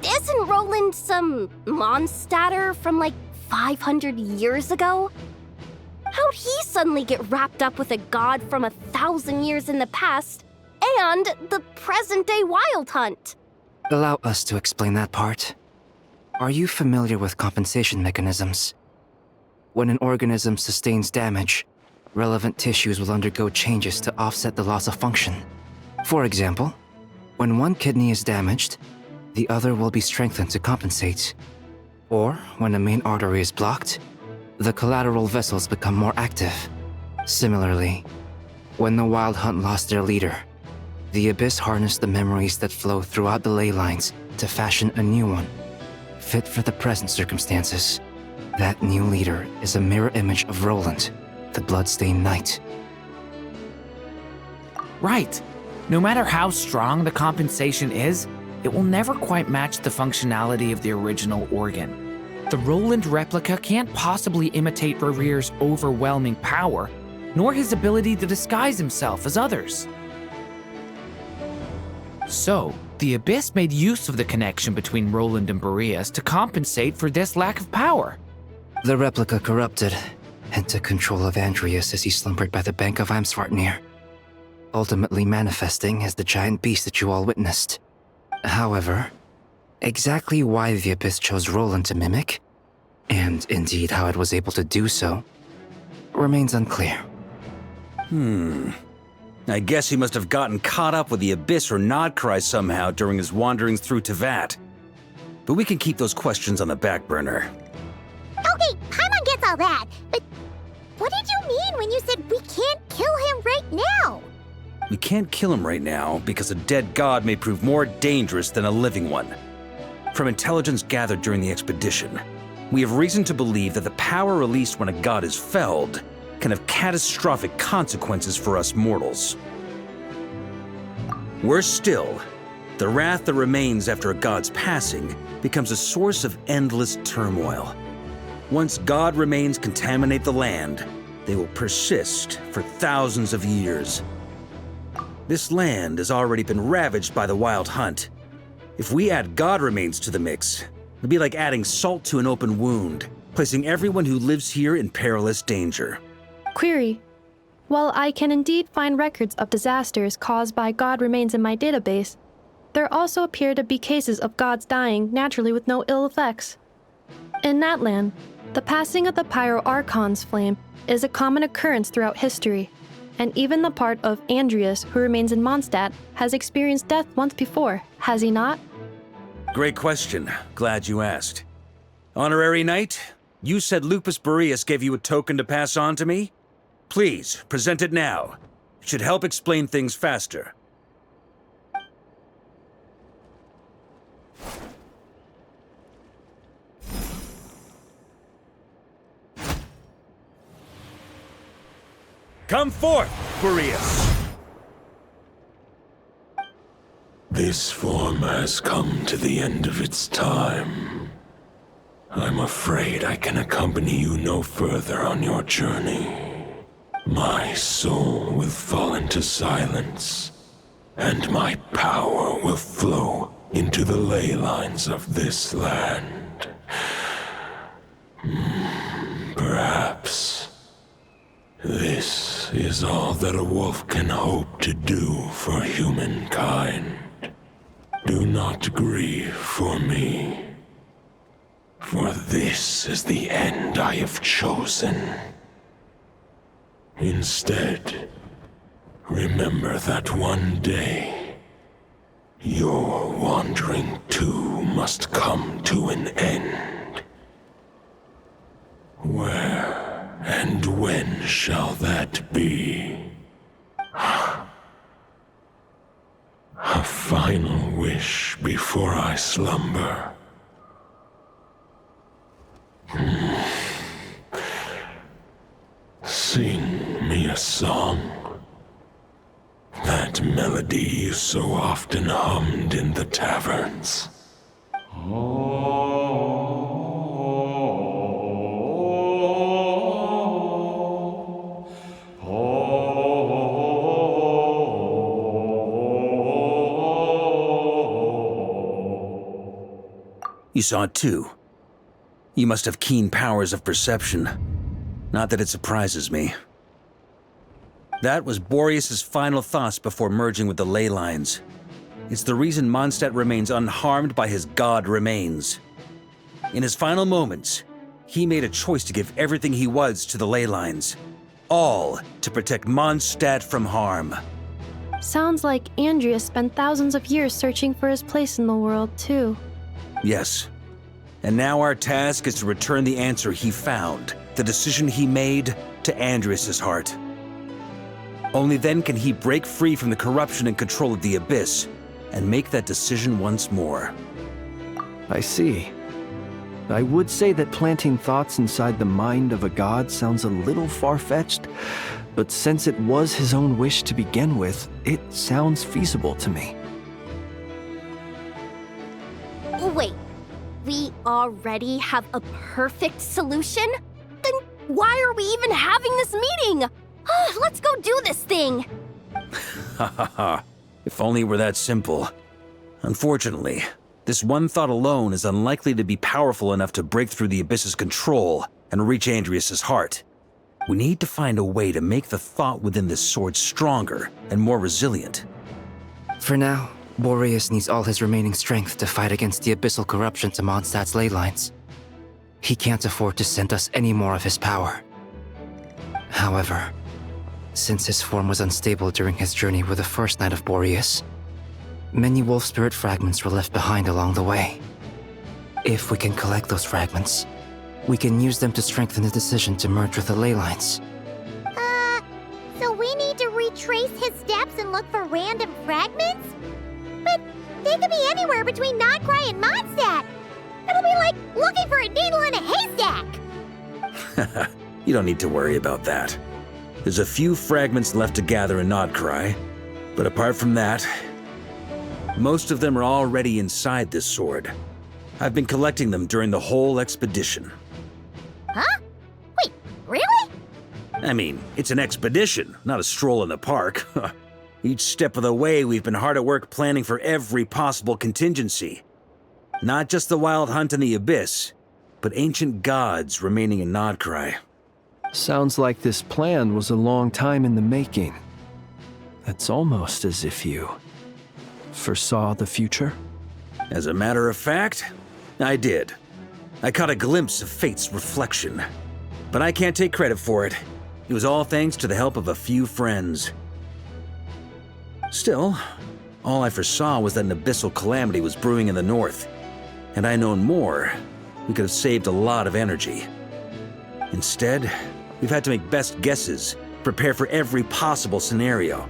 Isn't Roland some mondstatter from like 500 years ago? How'd he suddenly get wrapped up with a god from 1,000 years in the past and the present-day Wild Hunt? Allow us to explain that part. Are you familiar with compensation mechanisms? When an organism sustains damage, relevant tissues will undergo changes to offset the loss of function. For example, when one kidney is damaged, the other will be strengthened to compensate. Or when a main artery is blocked, the collateral vessels become more active. Similarly, when the Wild Hunt lost their leader, the Abyss harnessed the memories that flow throughout the ley lines to fashion a new one, fit for the present circumstances. That new leader is a mirror image of Roland, the bloodstained knight. Right. No matter how strong the compensation is, it will never quite match the functionality of the original organ. The Roland replica can't possibly imitate Rerir's overwhelming power, nor his ability to disguise himself as others. So, the Abyss made use of the connection between Roland and Boreas to compensate for this lack of power. The replica corrupted and took control of Andrius as he slumbered by the bank of Amsvartnir, ultimately manifesting as the giant beast that you all witnessed. However, exactly why the Abyss chose Roland to mimic, and indeed how it was able to do so, remains unclear. I guess he must have gotten caught up with the Abyss or nod-krai somehow during his wanderings through Tevat. but we can keep those questions on the back burner. Okay, Paimon gets all that, but what did you mean when you said we can't kill him right now? We can't kill him right now because a dead god may prove more dangerous than a living one. From intelligence gathered during the expedition, we have reason to believe that the power released when a god is felled can have catastrophic consequences for us mortals. Worse still, the wrath that remains after a god's passing becomes a source of endless turmoil. Once god remains contaminate the land, they will persist for thousands of years. This land has already been ravaged by the wild hunt. If we add god remains to the mix, it'd be like adding salt to an open wound, placing everyone who lives here in perilous danger. Query. While I can indeed find records of disasters caused by god remains in my database, there also appear to be cases of gods dying naturally with no ill effects. In that land, the passing of the pyro-archon's flame is a common occurrence throughout history, and even the part of Andrius who remains in Mondstadt has experienced death once before, has he not? Great question. Glad you asked. Honorary Knight, you said Lupus Boreas gave you a token to pass on to me? Please, present it now. It should help explain things faster. Come forth, Boreas! This form has come to the end of its time. I'm afraid I can accompany you no further on your journey. My soul will fall into silence, and my power will flow into the ley lines of this land. Perhaps this is all that a wolf can hope to do for humankind. Do not grieve for me, for this is the end I have chosen. Instead, remember that one day, your wandering too must come to an end. Where and when shall that be? A final wish before I slumber. Sing me a song. That melody you so often hummed in the taverns. You saw it too. You must have keen powers of perception. Not that it surprises me. That was Boreas' final thoughts before merging with the ley lines. It's the reason Mondstadt remains unharmed by his god remains. In his final moments, he made a choice to give everything he was to the ley lines. All to protect Mondstadt from harm. Sounds like Andrius spent thousands of years searching for his place in the world, too. Yes. And now our task is to return the answer he found, the decision he made, to Andrius' heart. Only then can he break free from the corruption and control of the Abyss, and make that decision once more. I see. I would say that planting thoughts inside the mind of a god sounds a little far-fetched, but since it was his own wish to begin with, it sounds feasible to me. Wait, we already have a perfect solution? Then why are we even having this meeting? Let's go do this thing! Ha ha ha. If only it were that simple. Unfortunately, this one thought alone is unlikely to be powerful enough to break through the Abyss's control and reach Andrius' heart. We need to find a way to make the thought within this sword stronger and more resilient. For now, Boreas needs all his remaining strength to fight against the abyssal corruption to Mondstadt's ley lines. He can't afford to send us any more of his power. However, since his form was unstable during his journey with the first Knight of Boreas, many wolf spirit fragments were left behind along the way. If we can collect those fragments, we can use them to strengthen the decision to merge with the ley lines. So we need to retrace his steps and look for random fragments? But they could be anywhere between nod-krai and mondstadt. It'll be like looking for a needle in a haystack. You don't need to worry about that. There's a few fragments left to gather in nod-krai, but apart from that, most of them are already inside this sword. I've been collecting them during the whole expedition. Huh? Wait, really? I mean, it's an expedition, not a stroll in the park. Each step of the way, we've been hard at work planning for every possible contingency. Not just the wild hunt in the abyss, but ancient gods remaining in nod-krai. Sounds like this plan was a long time in the making. It's almost as if you foresaw the future. As a matter of fact, I did. I caught a glimpse of fate's reflection. But I can't take credit for it. It was all thanks to the help of a few friends. Still, all I foresaw was that an abyssal calamity was brewing in the north. Had I known more, we could have saved a lot of energy. Instead, we've had to make best guesses, prepare for every possible scenario.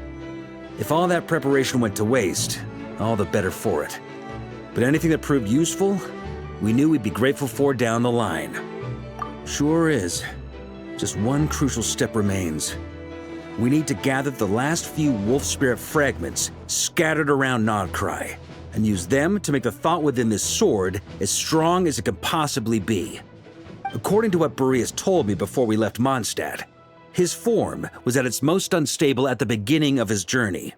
If all that preparation went to waste, all the better for it. But anything that proved useful, we knew we'd be grateful for down the line. Sure is. Just one crucial step remains. We need to gather the last few wolf spirit fragments scattered around nod-krai, and use them to make the thought within this sword as strong as it can possibly be. According to what Boreas told me before we left Mondstadt, his form was at its most unstable at the beginning of his journey.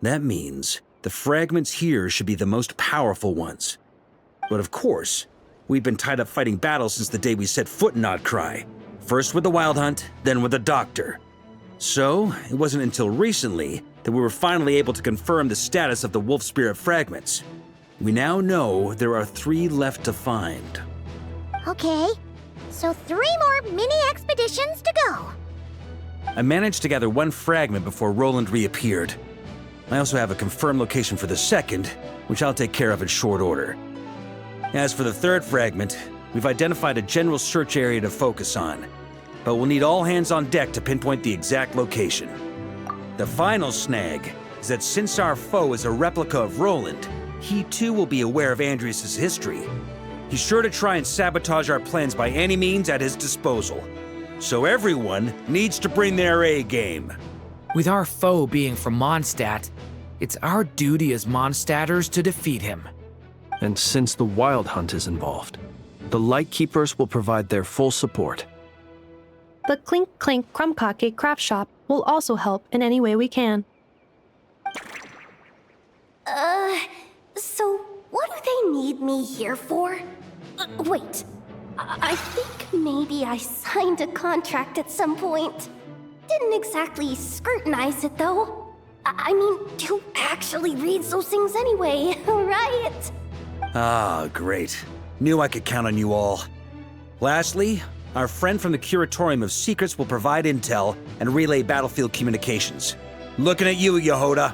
That means the fragments here should be the most powerful ones. But of course, we've been tied up fighting battles since the day we set foot in nod-krai. First with the Wild Hunt, then with the Doctor. So, it wasn't until recently that we were finally able to confirm the status of the Wolf Spirit fragments. We now know there are 3 left to find. Okay, so 3 more mini expeditions to go. I managed to gather 1 fragment before Roland reappeared. I also have a confirmed location for the second, which I'll take care of in short order. As for the 3rd fragment, we've identified a general search area to focus on, but we'll need all hands on deck to pinpoint the exact location. The final snag is that since our foe is a replica of Roland, he too will be aware of Andrius' history. He's sure to try and sabotage our plans by any means at his disposal. So everyone needs to bring their A game. With our foe being from Mondstadt, it's our duty as Mondstatters to defeat him. And since the Wild Hunt is involved, the Lightkeepers will provide their full support. The Clink Clink Krumkake craft shop will also help in any way we can. So what do they need me here for? Wait, I think maybe I signed a contract at some point. Didn't exactly scrutinize it, though. I mean, who actually reads those things anyway, right? Ah, great. Knew I could count on you all. Lastly, our friend from the Curatorium of Secrets will provide intel and relay battlefield communications. Looking at you, Yehoda.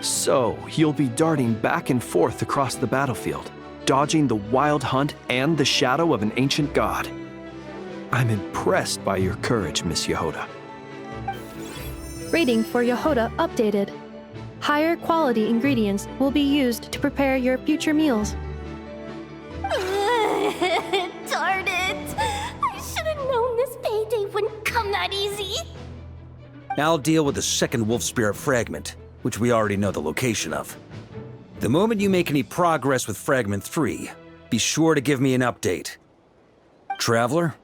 So, you'll be darting back and forth across the battlefield, dodging the Wild Hunt and the shadow of an ancient god. I'm impressed by your courage, Miss Yehoda. Rating for Yehoda updated. Higher quality ingredients will be used to prepare your future meals. Darn it! I should have known this payday wouldn't come that easy. I'll deal with the second Wolf Spirit fragment, which we already know the location of. The moment you make any progress with Fragment 3, be sure to give me an update. Traveler,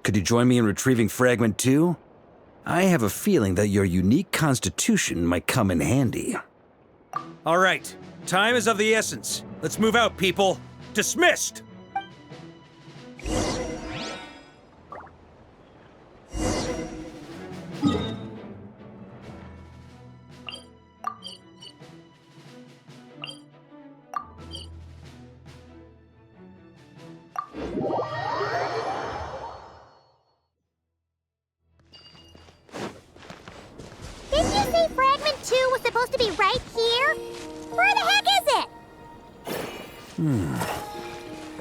could you join me in retrieving Fragment 2? I have a feeling that your unique constitution might come in handy. All right, time is of the essence. Let's move out, people. Dismissed! Didn't you say Fragment 2 was supposed to be right here? Where the heck is it?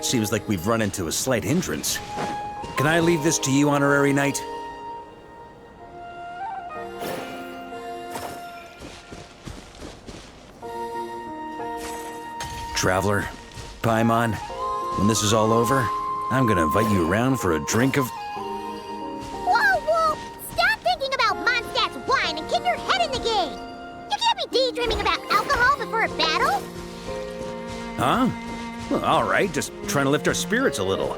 Seems like we've run into a slight hindrance. Can I leave this to you, Honorary Knight? Traveler, Paimon, when this is all over, I'm gonna invite you around for a drink of... Whoa! Stop thinking about Mondstadt's wine and get your head in the game! You can't be daydreaming about alcohol before a battle! Huh? Well, all right, just trying to lift our spirits a little.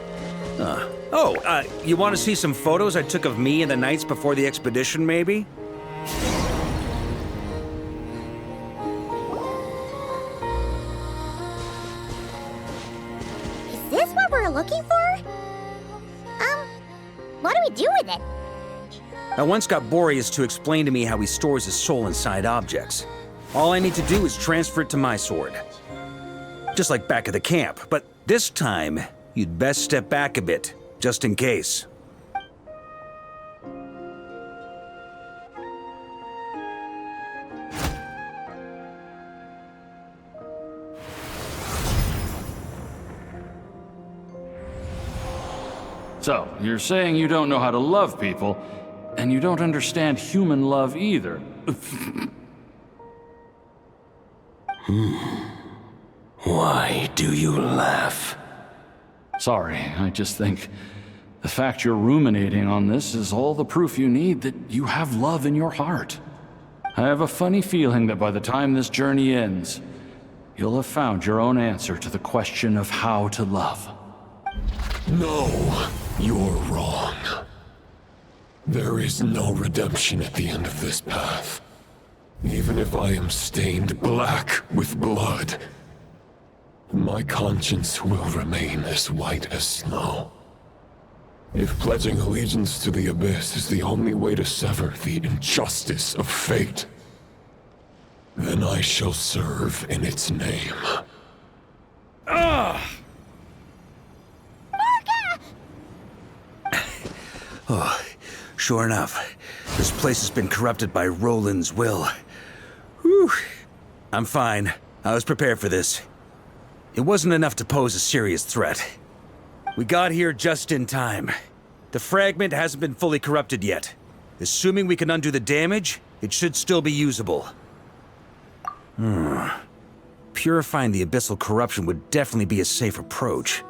You want to see some photos I took of me and the knights before the expedition, maybe? Is this what we're looking for? What do we do with it? I once got Boreas to explain to me how he stores his soul inside objects. All I need to do is transfer it to my sword. Just like back at the camp, but this time, you'd best step back a bit, just in case. So, you're saying you don't know how to love people, and you don't understand human love either. Why do you laugh? Sorry, I just think the fact you're ruminating on this is all the proof you need that you have love in your heart. I have a funny feeling that by the time this journey ends, you'll have found your own answer to the question of how to love. No, you're wrong. There is no redemption at the end of this path. Even if I am stained black with blood, my conscience will remain as white as snow. If pledging allegiance to the Abyss is the only way to sever the injustice of fate, then I shall serve in its name. Varka! Oh, sure enough, this place has been corrupted by Roland's will. Whew. I'm fine. I was prepared for this. It wasn't enough to pose a serious threat. We got here just in time. The fragment hasn't been fully corrupted yet. Assuming we can undo the damage, it should still be usable. Purifying the abyssal corruption would definitely be a safe approach.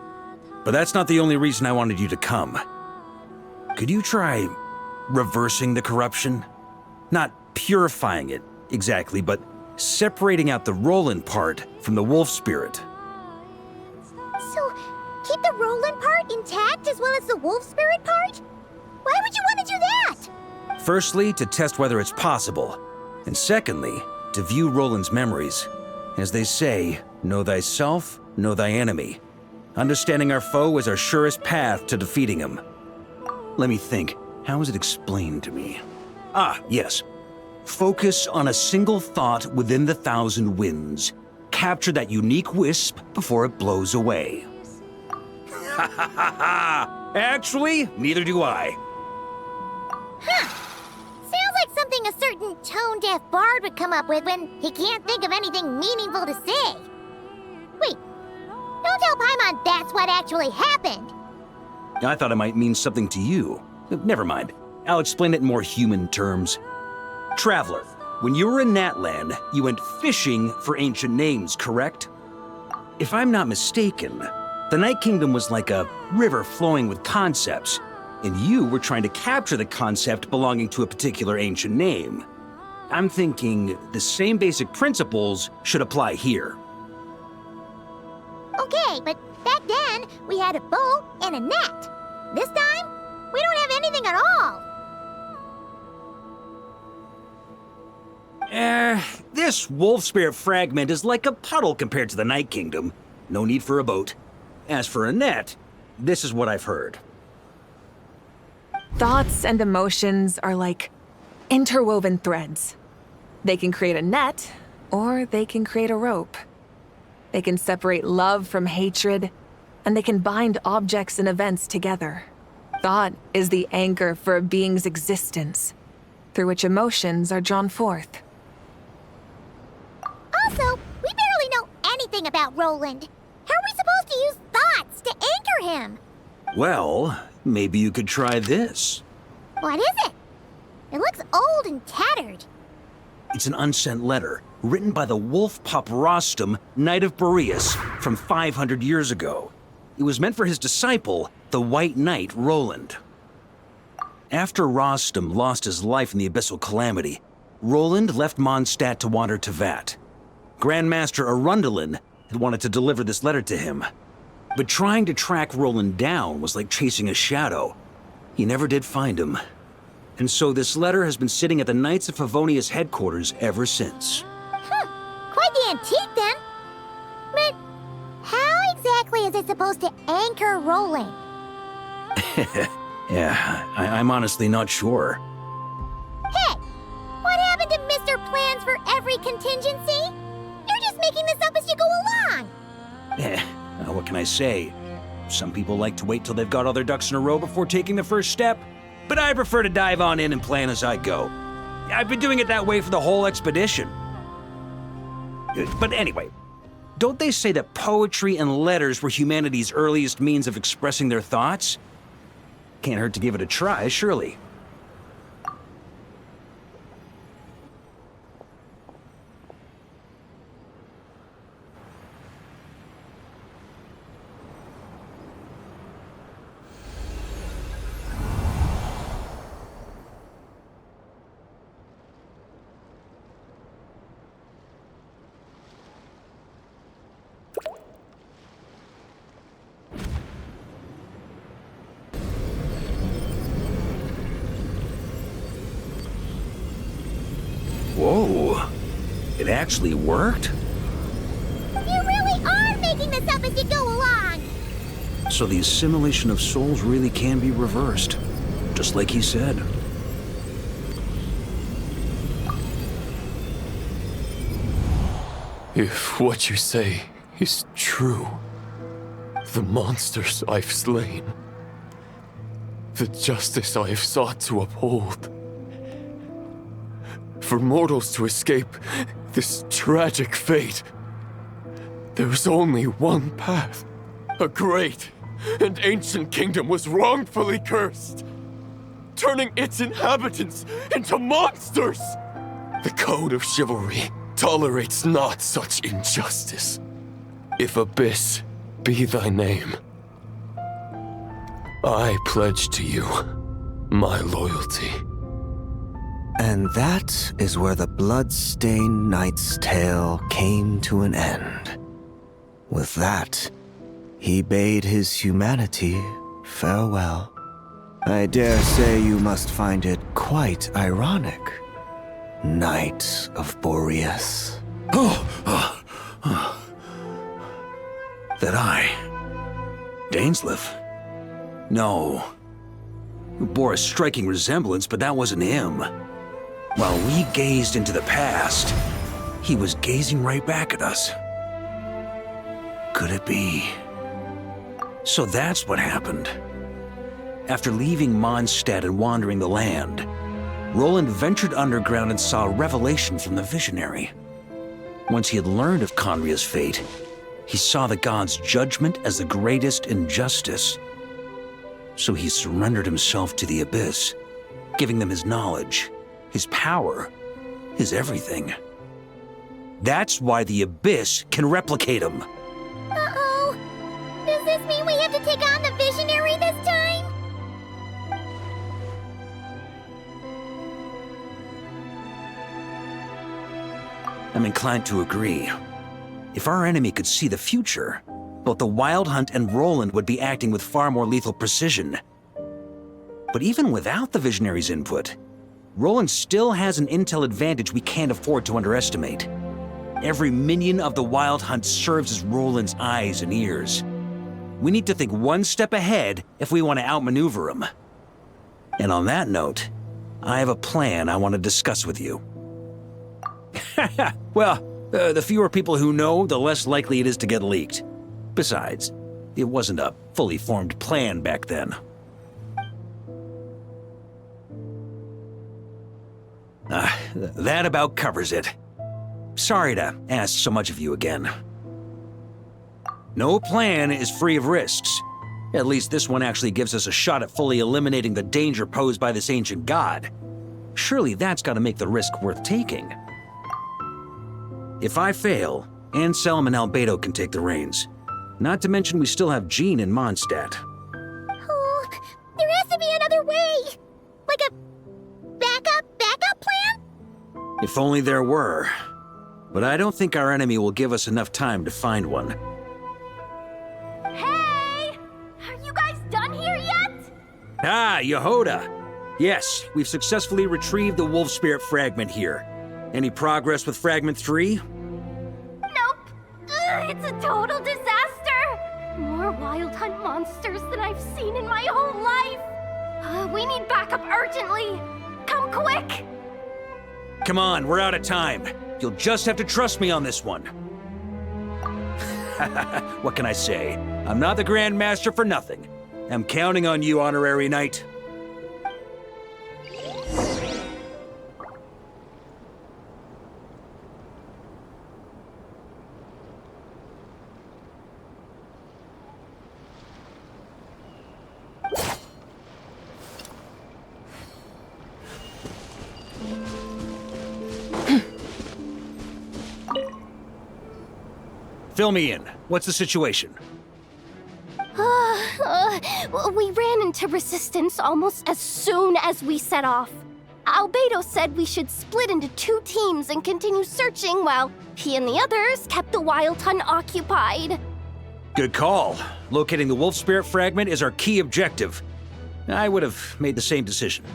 But that's not the only reason I wanted you to come. Could you try reversing the corruption? Not purifying it, exactly, but separating out the Roland part from the wolf spirit. So, keep the Roland part intact as well as the wolf spirit part? Why would you want to do that? Firstly, to test whether it's possible. And secondly, to view Roland's memories. As they say, know thyself, know thy enemy. Understanding our foe is our surest path to defeating him. Let me think. How was it explained to me? Ah, yes. Focus on a single thought within the 1,000 winds. Capture that unique wisp before it blows away. Ha ha ha ha! Actually, neither do I. Sounds like something a certain tone-deaf bard would come up with when he can't think of anything meaningful to say. Wait, don't tell Paimon that's what actually happened. I thought it might mean something to you. Never mind. I'll explain it in more human terms. Traveler, when you were in Natland, you went fishing for ancient names, correct? If I'm not mistaken, the Night Kingdom was like a river flowing with concepts, and you were trying to capture the concept belonging to a particular ancient name. I'm thinking the same basic principles should apply here. Okay, but back then, we had a boat and a net. This time, we don't have anything at all. This wolf spirit fragment is like a puddle compared to the Night Kingdom. No need for a boat. As for a net, this is what I've heard. Thoughts and emotions are like interwoven threads. They can create a net, or they can create a rope. They can separate love from hatred, and they can bind objects and events together. Thought is the anchor for a being's existence, through which emotions are drawn forth. Also, we barely know anything about Roland. How are we for him. Well, maybe you could try this. What is it? It looks old and tattered. It's an unsent letter, written by the wolf pup Rostam, Knight of Boreas, from 500 years ago. It was meant for his disciple, the White Knight Roland. After Rostam lost his life in the Abyssal Calamity, Roland left Mondstadt to wander to Vat. Grandmaster Arundelen had wanted to deliver this letter to him. But trying to track Roland down was like chasing a shadow. He never did find him. And so this letter has been sitting at the Knights of Favonius headquarters ever since. Quite the antique then. But how exactly is it supposed to anchor Roland? Yeah, I'm honestly not sure. Hey, what happened to Mr. Plans for every contingency? You're just making this up as you go along. What can I say? Some people like to wait till they've got all their ducks in a row before taking the first step, but I prefer to dive on in and plan as I go. I've been doing it that way for the whole expedition. But anyway, don't they say that poetry and letters were humanity's earliest means of expressing their thoughts? Can't hurt to give it a try, surely. Whoa, it actually worked? You really are making this up as you go along. So the assimilation of souls really can be reversed, just like he said. If what you say is true, the monsters I've slain, the justice I have sought to uphold, for mortals to escape this tragic fate, there's only one path. A great and ancient kingdom was wrongfully cursed, turning its inhabitants into monsters. The code of chivalry tolerates not such injustice. If Abyss be thy name, I pledge to you my loyalty. And that is where the bloodstained knight's tale came to an end. With that, he bade his humanity farewell. I dare say you must find it quite ironic, Knight of Boreas. That I, Dainsleif? No. It bore a striking resemblance, but that wasn't him. While we gazed into the past, he was gazing right back at us. Could it be? So that's what happened. After leaving Mondstadt and wandering the land, Roland ventured underground and saw a revelation from the visionary. Once he had learned of Conria's fate, he saw the gods' judgment as the greatest injustice. So he surrendered himself to the Abyss, giving them his knowledge, his power, his everything. That's why the Abyss can replicate him. Uh-oh. Does this mean we have to take on the visionary this time? I'm inclined to agree. If our enemy could see the future, both the Wild Hunt and Roland would be acting with far more lethal precision. But even without the Visionary's input, Roland still has an intel advantage we can't afford to underestimate. Every minion of the Wild Hunt serves as Roland's eyes and ears. We need to think one step ahead if we want to outmaneuver him. And on that note, I have a plan I want to discuss with you. Well, the fewer people who know, the less likely it is to get leaked. Besides, it wasn't a fully formed plan back then. That about covers it. Sorry to ask so much of you again. No plan is free of risks, At least this one actually gives us a shot at fully eliminating the danger posed by this ancient god. Surely that's got to make the risk worth taking. If I fail, Anselm and Albedo can take the reins. Not to mention we still have Jean in Mondstadt. Oh, there has to be another way! Like a backup plan? If only there were. But I don't think our enemy will give us enough time to find one. Hey! Are you guys done here yet? Ah, Yehoda! Yes, we've successfully retrieved the wolf spirit fragment here. Any progress with Fragment 3? Nope. It's a total disaster! More wild hunt monsters than I've seen in my whole life! We need backup urgently! Come quick! Come on, we're out of time. You'll just have to trust me on this one. What can I say? I'm not the Grand Master for nothing. I'm counting on you, Honorary Knight. Fill me in. What's the situation? We ran into resistance almost as soon as we set off. Albedo said we should split into 2 teams and continue searching while he and the others kept the wild hunt occupied. Good call. Locating the wolf spirit fragment is our key objective. I would have made the same decision.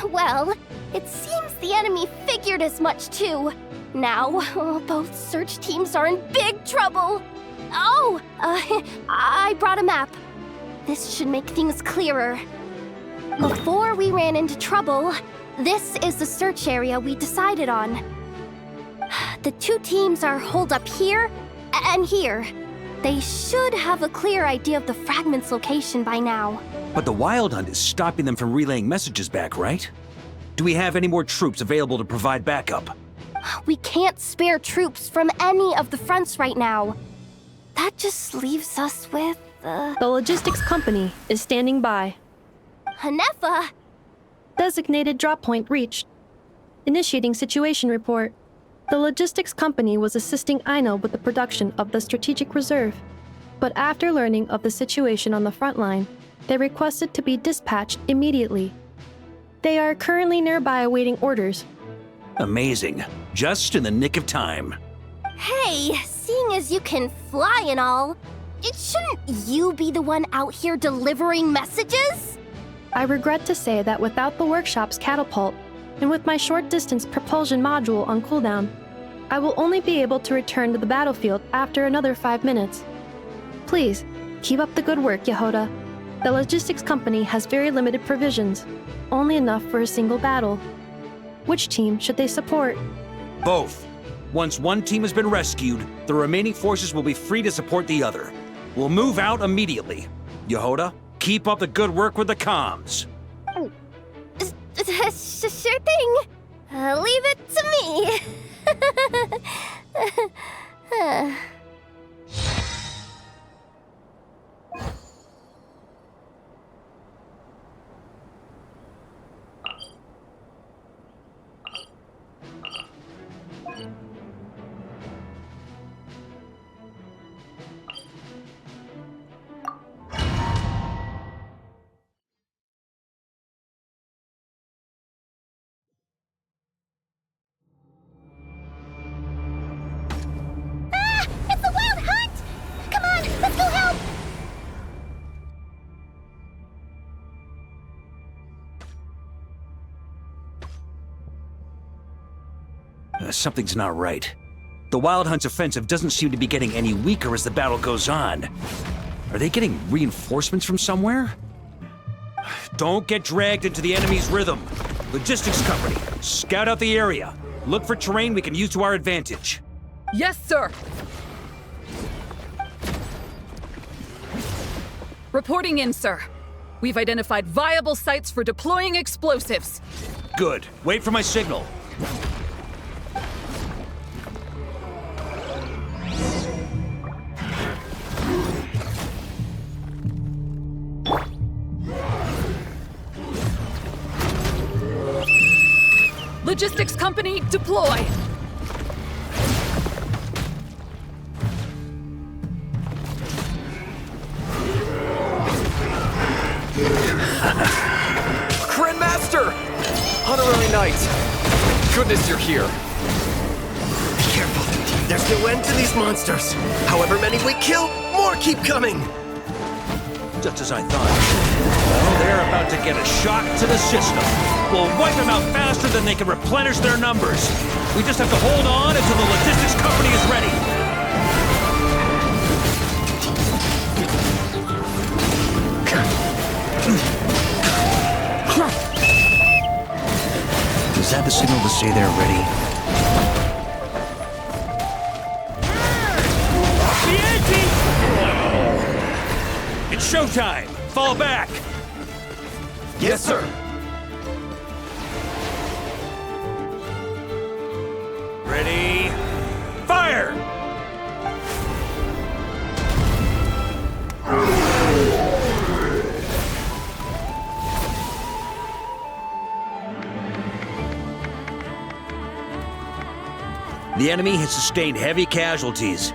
Well, it seems the enemy figured as much too. Now, both search teams are in big trouble. Oh, I brought a map. This should make things clearer. Before we ran into trouble, this is the search area we decided on. The 2 teams are holed up here and here. They should have a clear idea of the fragment's location by now. But the wild hunt is stopping them from relaying messages back, right? Do we have any more troops available to provide backup? We can't spare troops from any of the fronts right now. That just leaves us with, The logistics company is standing by. Hanefa! Designated drop point reached. Initiating situation report. The logistics company was assisting Aino with the production of the strategic reserve. But after learning of the situation on the front line, they requested to be dispatched immediately. They are currently nearby awaiting orders. Amazing. Just in the nick of time. Hey, seeing as you can fly and all, shouldn't you be the one out here delivering messages? I regret to say that without the workshop's catapult, and with my short-distance propulsion module on cooldown, I will only be able to return to the battlefield after another 5 minutes. Please, keep up the good work, Yehoda. The logistics company has very limited provisions, only enough for a single battle. Which team should they support? Both. Once one team has been rescued, the remaining forces will be free to support the other. We'll move out immediately. Yehoda, keep up the good work with the comms. Sure thing. Leave it to me. Something's not right. The Wild Hunt's offensive doesn't seem to be getting any weaker as the battle goes on. Are they getting reinforcements from somewhere? Don't get dragged into the enemy's rhythm. Logistics company, scout out the area. Look for terrain we can use to our advantage. Yes, sir. Reporting in, sir. We've identified viable sites for deploying explosives. Good. Wait for my signal. Logistics company, deploy! Grandmaster! Honorary Knight! Goodness you're here. Be careful. There's no end to these monsters. However many we kill, more keep coming. Just as I thought. Well, they're about to get a shock to the system. We'll wipe them out faster than they can replenish their numbers. We just have to hold on until the logistics company is ready. Is that the signal to say they're ready? It's showtime! Fall back! Yes, sir! Ready? Fire! The enemy has sustained heavy casualties.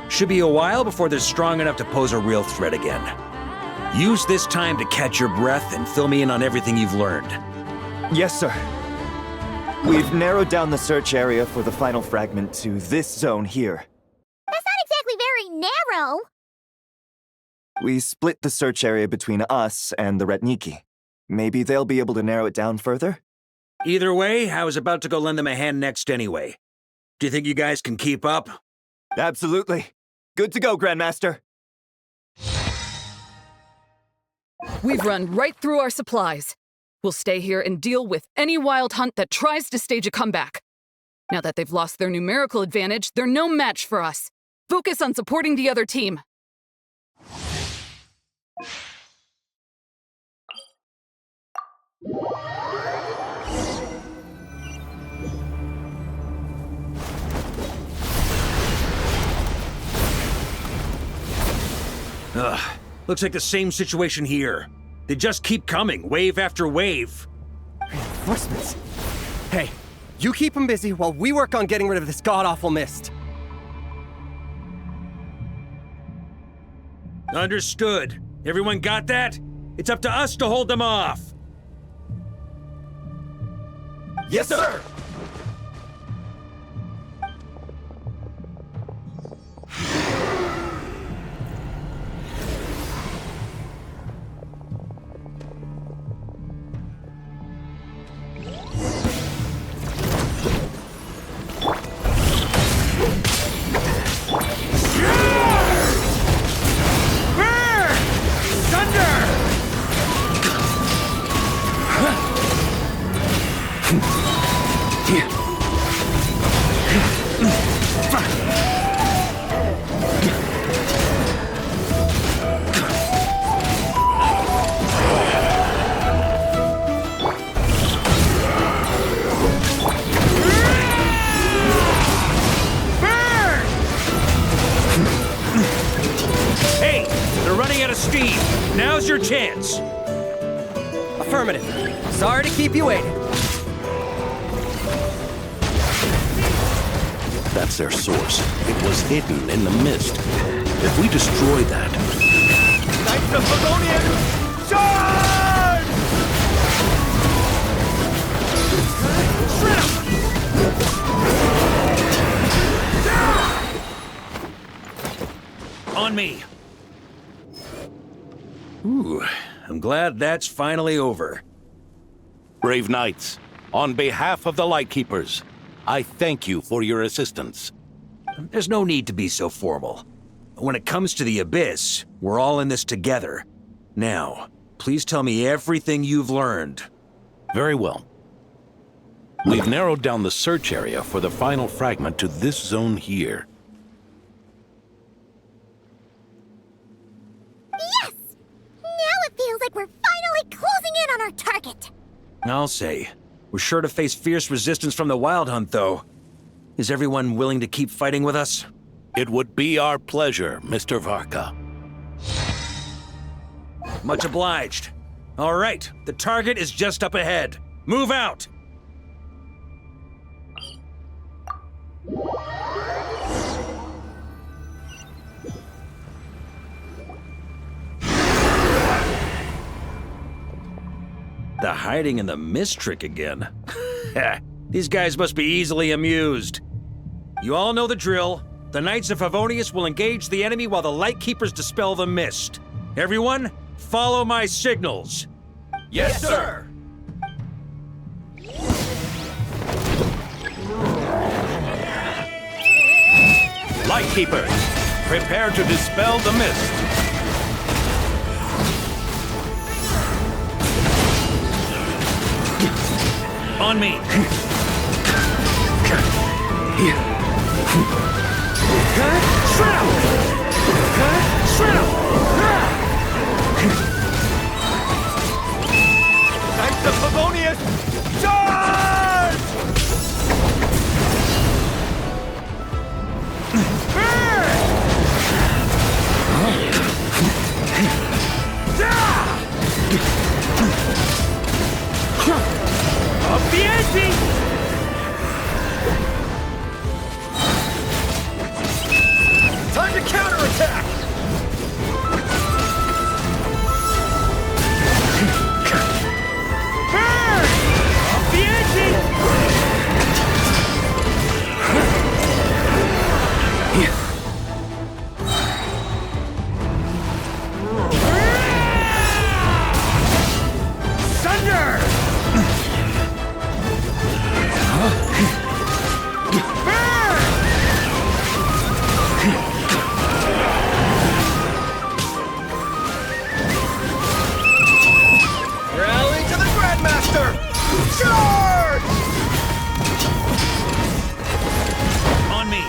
Should be a while before they're strong enough to pose a real threat again. Use this time to catch your breath and fill me in on everything you've learned. Yes, sir. We've narrowed down the search area for the final fragment to this zone here. That's not exactly very narrow. We split the search area between us and the Retniki. Maybe they'll be able to narrow it down further? Either way, I was about to go lend them a hand next anyway. Do you think you guys can keep up? Absolutely. Good to go, Grandmaster. We've run right through our supplies. We'll stay here and deal with any wild hunt that tries to stage a comeback. Now that they've lost their numerical advantage, they're no match for us. Focus on supporting the other team. Ugh, looks like the same situation here. They just keep coming, wave after wave. Reinforcements. Hey, you keep them busy while we work on getting rid of this god-awful mist. Understood. Everyone got that? It's up to us to hold them off. Yes, sir! Steve, now's your chance. Affirmative. Sorry to keep you waiting. That's their source. It was hidden in the mist. If we destroy that... Knights of Livonian, charge! On me. Ooh, I'm glad that's finally over. Brave knights, on behalf of the Lightkeepers, I thank you for your assistance. There's no need to be so formal. When it comes to the Abyss, we're all in this together. Now, please tell me everything you've learned. Very well. We've narrowed down the search area for the final fragment to this zone here. Yes! Now it feels like we're finally closing in on our target. I'll say. We're sure to face fierce resistance from the Wild Hunt, though. Is everyone willing to keep fighting with us? It would be our pleasure, Mr. Varka. Much obliged. All right, the target is just up ahead. Move out! The hiding in the mist trick again. These guys must be easily amused. You all know the drill. The Knights of Favonius will engage the enemy while the Lightkeepers dispel the mist. Everyone, follow my signals. Yes, sir! Lightkeepers, prepare to dispel the mist. On me. Knights of Favonius, charge! Up the ante! Time to counterattack! Burn! Up the ante! Thunder! Rally to the Grandmaster! Charge! On me.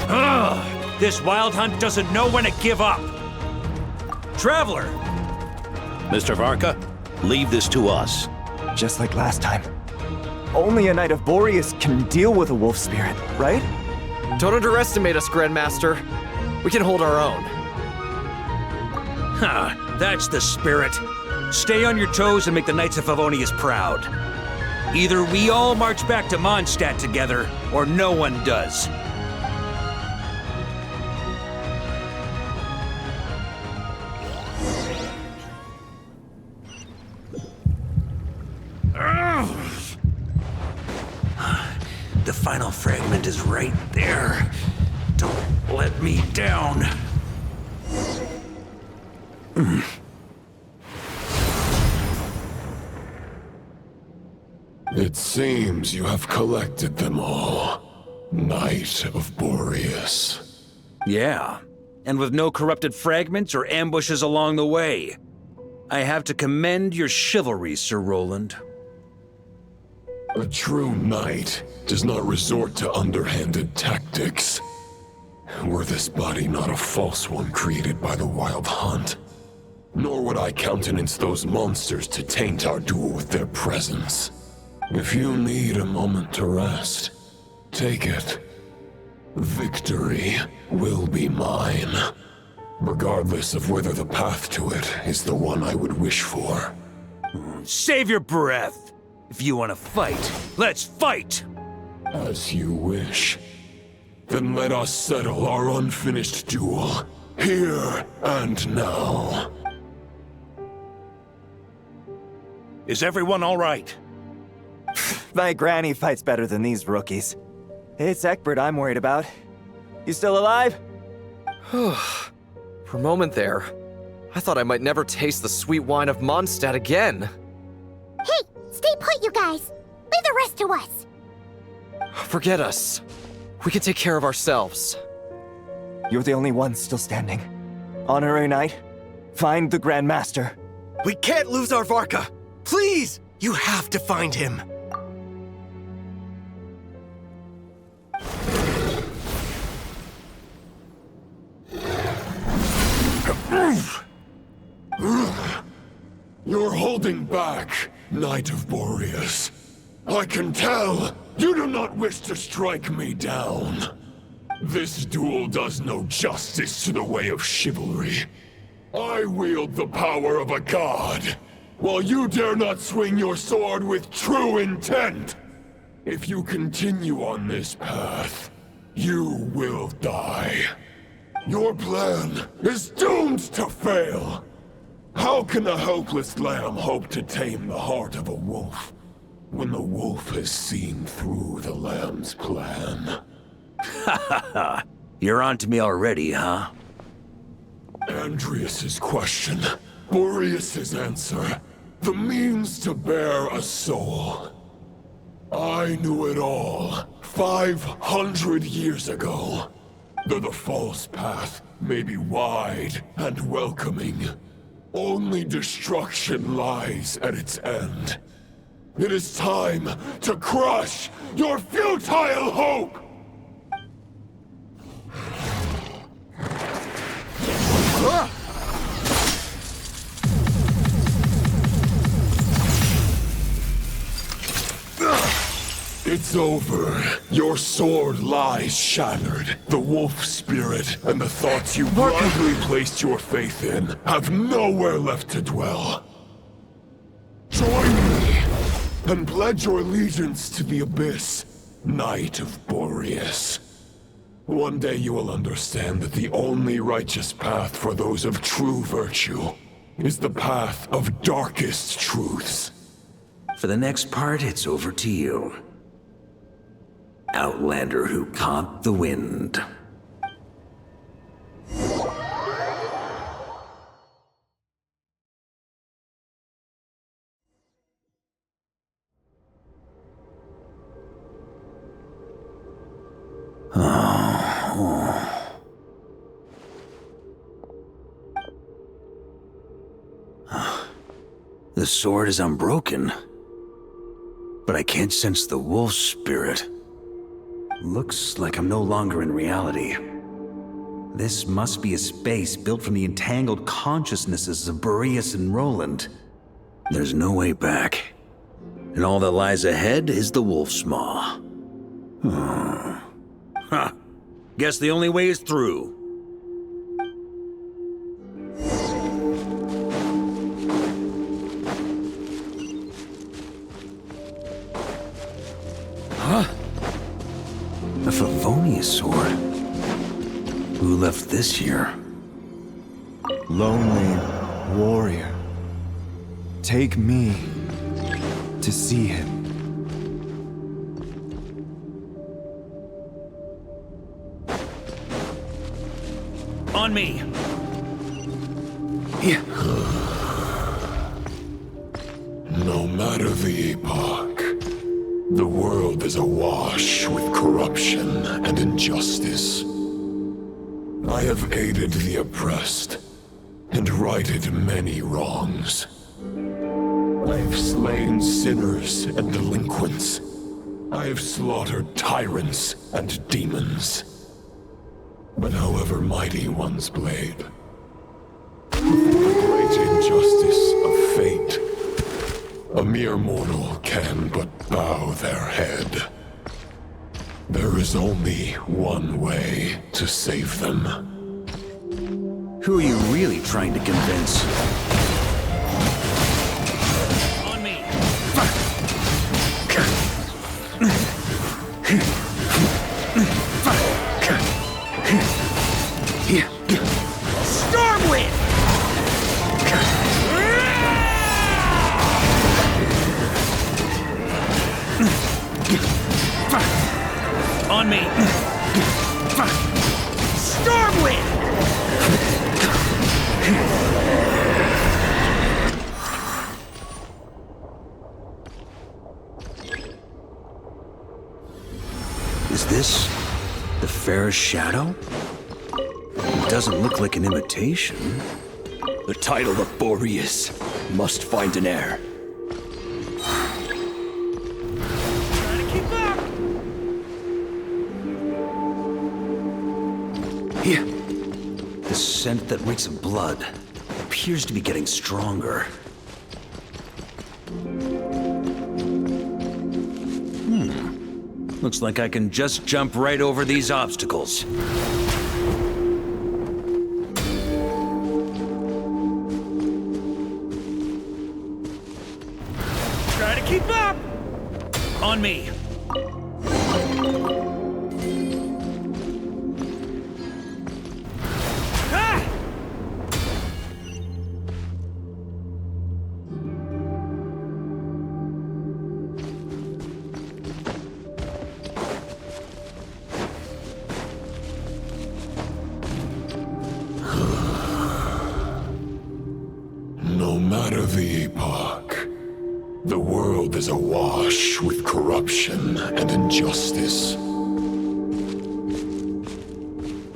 Ugh! This wild hunt doesn't know when to give up. Traveler! Mr. Varka, leave this to us. Just like last time. Only a Knight of Boreas can deal with a wolf spirit, right? Don't underestimate us, Grandmaster. We can hold our own. Ha! That's the spirit. Stay on your toes and make the Knights of Favonius proud. Either we all march back to Mondstadt together, or no one does. The final fragment is right there. Don't let me down. It seems you have collected them all, Knight of Boreas. Yeah, and with no corrupted fragments or ambushes along the way. I have to commend your chivalry, Sir Roland. A true knight does not resort to underhanded tactics. Were this body not a false one created by the Wild Hunt, nor would I countenance those monsters to taint our duel with their presence. If you need a moment to rest, take it. Victory will be mine, regardless of whether the path to it is the one I would wish for. Save your breath! If you want to fight, let's fight! As you wish. Then let us settle our unfinished duel, here and now. Is everyone all right? My granny fights better than these rookies. It's Egbert I'm worried about. You still alive? For a moment there, I thought I might never taste the sweet wine of Mondstadt again. Hey, stay put, you guys. Leave the rest to us. Forget us. We can take care of ourselves. You're the only one still standing. Honorary Knight, find the Grand Master. We can't lose our Varka! Please! You have to find him! You're holding back, Knight of Boreas. I can tell you do not wish to strike me down. This duel does no justice to the way of chivalry. I wield the power of a god, while you dare not swing your sword with true intent. If you continue on this path, you will die. Your plan is doomed to fail. How can a helpless lamb hope to tame the heart of a wolf when the wolf has seen through the lamb's plan? Ha ha ha! You're on to me already, huh? Andrius's question, Boreas's answer, the means to bear a soul. I knew it all 500 years ago. Though the false path may be wide and welcoming, only destruction lies at its end. It is time to crush your futile hope! It's over. Your sword lies shattered. The wolf spirit and the thoughts you blindly placed your faith in have nowhere left to dwell. Join me and pledge your allegiance to the abyss, Knight of Boreas. One day you will understand that the only righteous path for those of true virtue is the path of darkest truths. For the next part, it's over to you. Outlander who caught the wind. The sword is unbroken, but I can't sense the wolf spirit. Looks like I'm no longer in reality. This must be a space built from the entangled consciousnesses of Boreas and Roland. There's no way back. And all that lies ahead is the wolf's maw. Huh. Guess the only way is through. Huh? A Favonius sword? Who left this here? Lonely warrior. Take me to see him. On me! No matter the epoch, the world is awash with corruption and injustice. I have aided the oppressed and righted many wrongs. I have slain sinners and delinquents. I have slaughtered tyrants and demons. But however mighty one's blade, before the great injustice of fate, a mere mortal can but bow their head. There is only one way to save them. Who are you really trying to convince? On me! Stormwind! On me! Stormwind! Is this the fairest shadow? It doesn't look like an imitation. The title of Boreas must find an heir. Here. The scent that reeks of blood appears to be getting stronger. Looks like I can just jump right over these obstacles. Try to keep up! On me. Ah! No matter the epoch, the world is awash with corruption and injustice.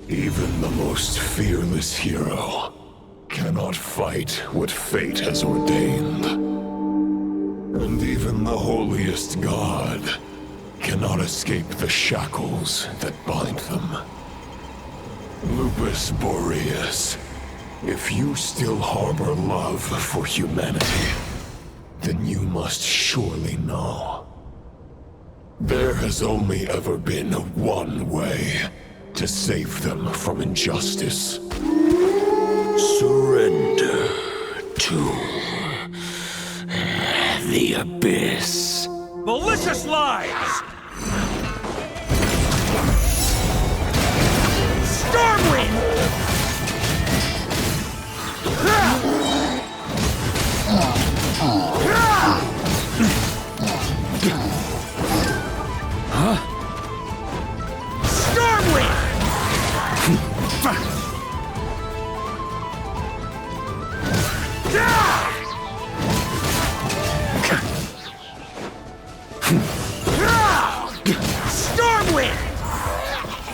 Even the most fearless hero cannot fight what fate has ordained. And even the holiest god cannot escape the shackles that bind them. Lupus Boreas, if you still harbor love for humanity, then you must surely know. There has only ever been one way to save them from injustice. Surrender to the abyss. Malicious lies! Stormwind! Huh? Stormwind! Stormwind!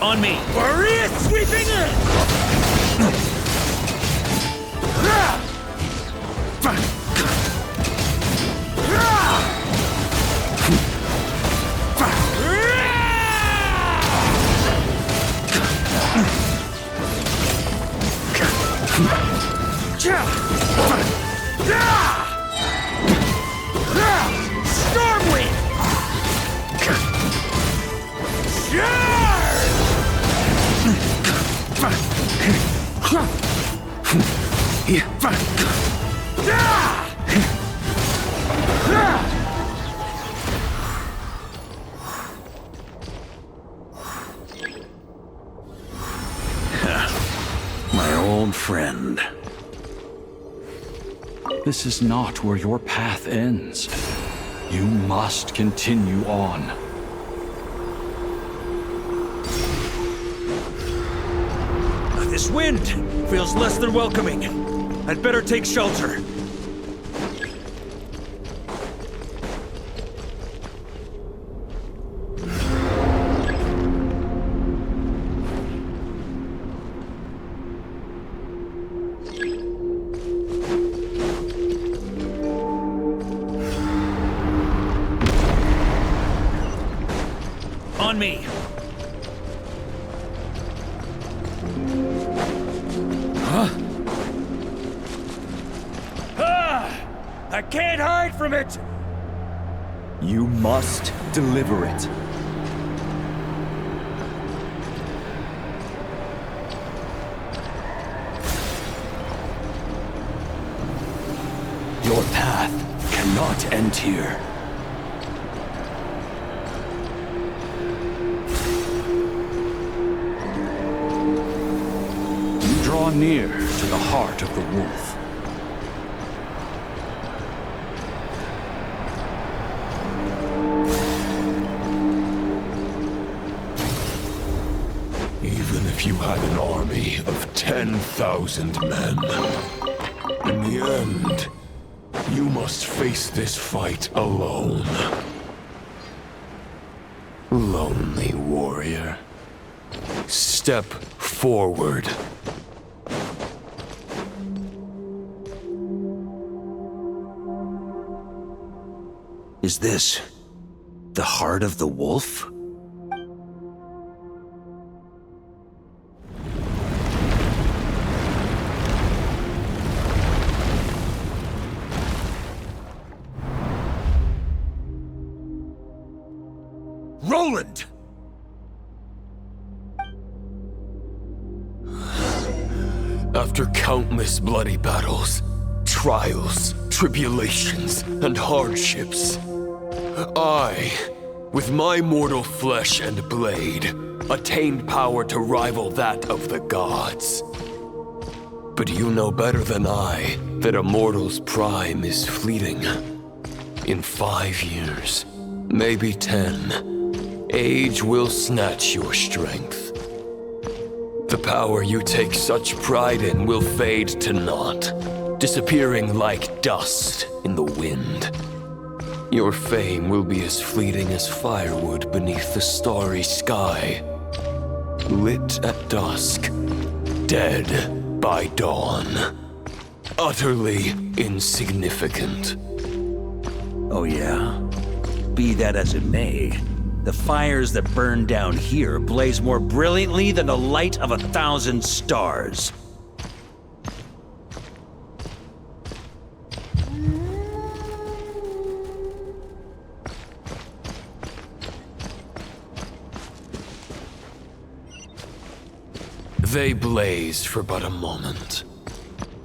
On me! Warrior sweeping in! Stormwind! My old friend. This is not where your path ends. You must continue on. This wind feels less than welcoming. I'd better take shelter. On me. Huh? I can't hide from it! You must deliver it. Your path cannot end here. You draw near to the heart of the wolf. Even if you had an army of 10,000 men, in the end, you must face this fight alone. Lonely warrior. Step forward. Is this the heart of the wolf? Roland! After countless bloody battles, trials, tribulations, and hardships. I, with my mortal flesh and blade, attained power to rival that of the gods. But you know better than I that a mortal's prime is fleeting. In 5 years, maybe 10, age will snatch your strength. The power you take such pride in will fade to naught, disappearing like dust in the wind. Your fame will be as fleeting as firewood beneath the starry sky, lit at dusk, dead by dawn, utterly insignificant. Oh yeah? Be that as it may, the fires that burn down here blaze more brilliantly than the light of 1,000 stars. They blaze for but a moment.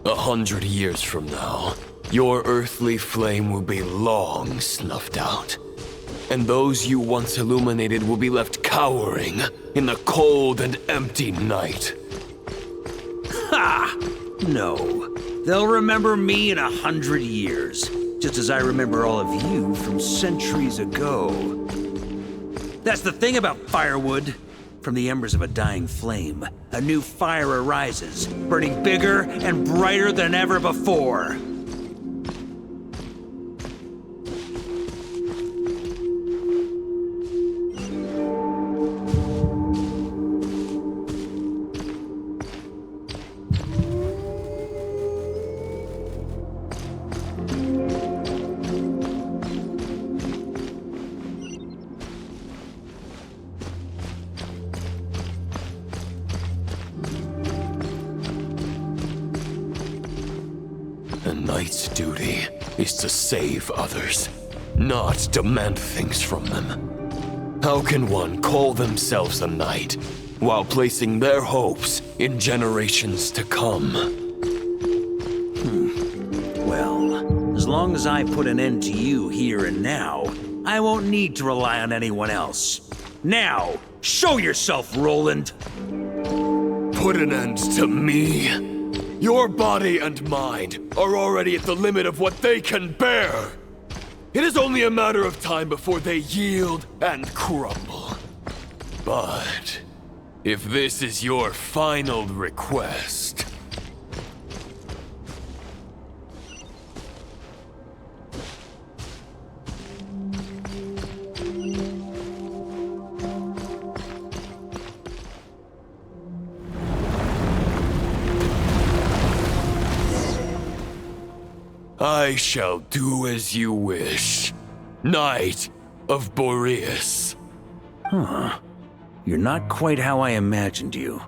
100 years from now, your earthly flame will be long snuffed out. And those you once illuminated will be left cowering in the cold and empty night. Ha! No. They'll remember me in 100 years, just as I remember all of you from centuries ago. That's the thing about firewood. From the embers of a dying flame, a new fire arises, burning bigger and brighter than ever before. A knight's duty is to save others, not demand things from them. How can one call themselves a knight while placing their hopes in generations to come? Well, as long as I put an end to you here and now, I won't need to rely on anyone else. Now, show yourself, Roland! Put an end to me? Your body and mind are already at the limit of what they can bear. It is only a matter of time before they yield and crumble. But if this is your final request... I shall do as you wish, Knight of Boreas. Huh. You're not quite how I imagined you.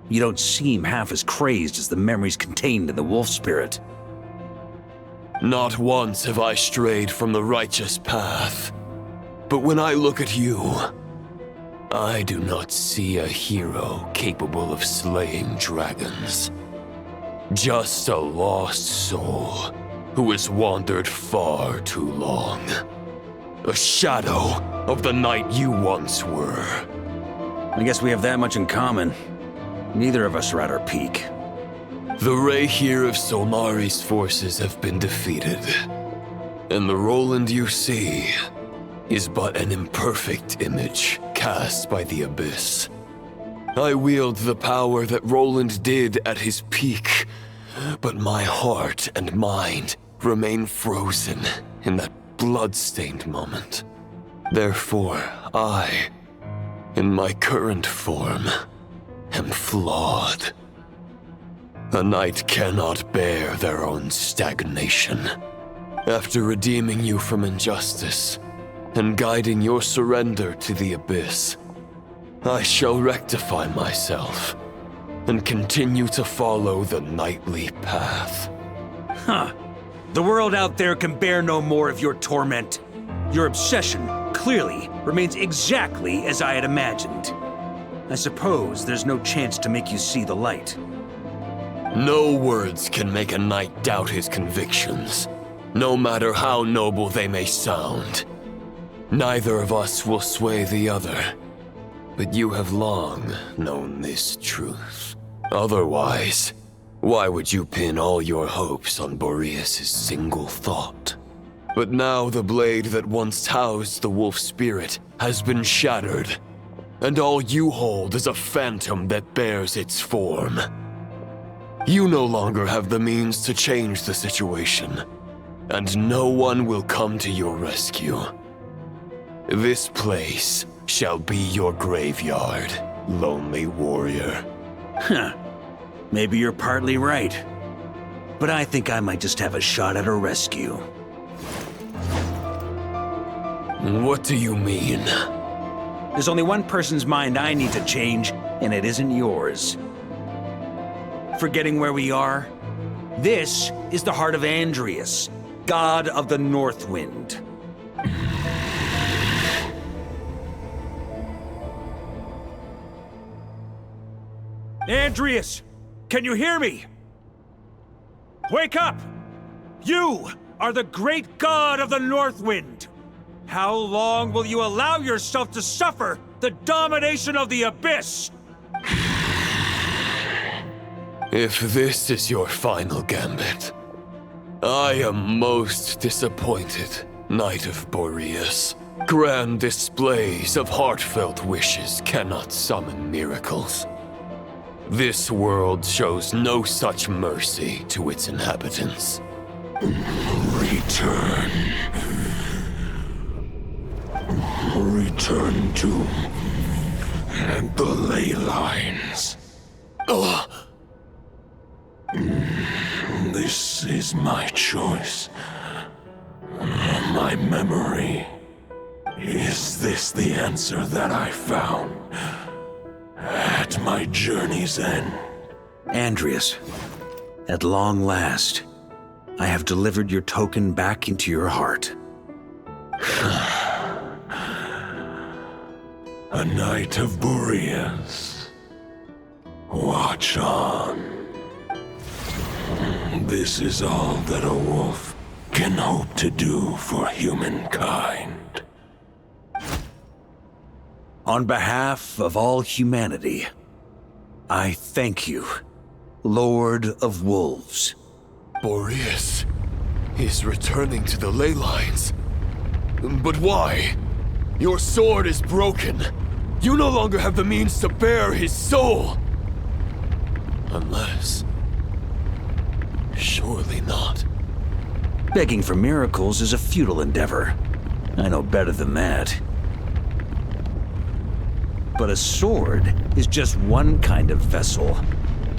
You don't seem half as crazed as the memories contained in the wolf spirit. Not once have I strayed from the righteous path. But when I look at you, I do not see a hero capable of slaying dragons. Just a lost soul who has wandered far too long. A shadow of the knight you once were. I guess we have that much in common. Neither of us are at our peak. The Rayhir of Solmari's forces have been defeated. And the Roland you see is but an imperfect image cast by the Abyss. I wield the power that Roland did at his peak, but my heart and mind remain frozen in that bloodstained moment. Therefore, I, in my current form, am flawed. A knight cannot bear their own stagnation. After redeeming you from injustice and guiding your surrender to the Abyss, I shall rectify myself and continue to follow the knightly path. Huh. The world out there can bear no more of your torment. Your obsession, clearly, remains exactly as I had imagined. I suppose there's no chance to make you see the light. No words can make a knight doubt his convictions. no matter how noble they may sound. Neither of us will sway the other, but you have long known this truth. Otherwise, why would you pin all your hopes on Boreas' single thought? But now the blade that once housed the wolf spirit has been shattered, and all you hold is a phantom that bears its form. You no longer have the means to change the situation, and no one will come to your rescue. This place shall be your graveyard, lonely warrior. Huh. Maybe you're partly right. But I think I might just have a shot at a rescue. What do you mean? There's only one person's mind I need to change, and it isn't yours. Forgetting where we are? This is the heart of Andrius, god of the North Wind. Andrius! Can you hear me? Wake up! You are the great god of the North Wind! How long will you allow yourself to suffer the domination of the Abyss? If this is your final gambit, I am most disappointed, Knight of Boreas. Grand displays of heartfelt wishes cannot summon miracles. This world shows no such mercy to its inhabitants. Return. Return to the ley lines. This is my choice. My memory. Is this the answer that I found at my journey's end? Andrius, at long last, I have delivered your token back into your heart. A Knight of Boreas. Watch on. This is all that a wolf can hope to do for humankind. On behalf of all humanity, I thank you, Lord of Wolves. Boreas is returning to the ley lines. But why? Your sword is broken. You no longer have the means to bear his soul. Unless... surely not. Begging for miracles is a futile endeavor. I know better than that. But a sword is just one kind of vessel.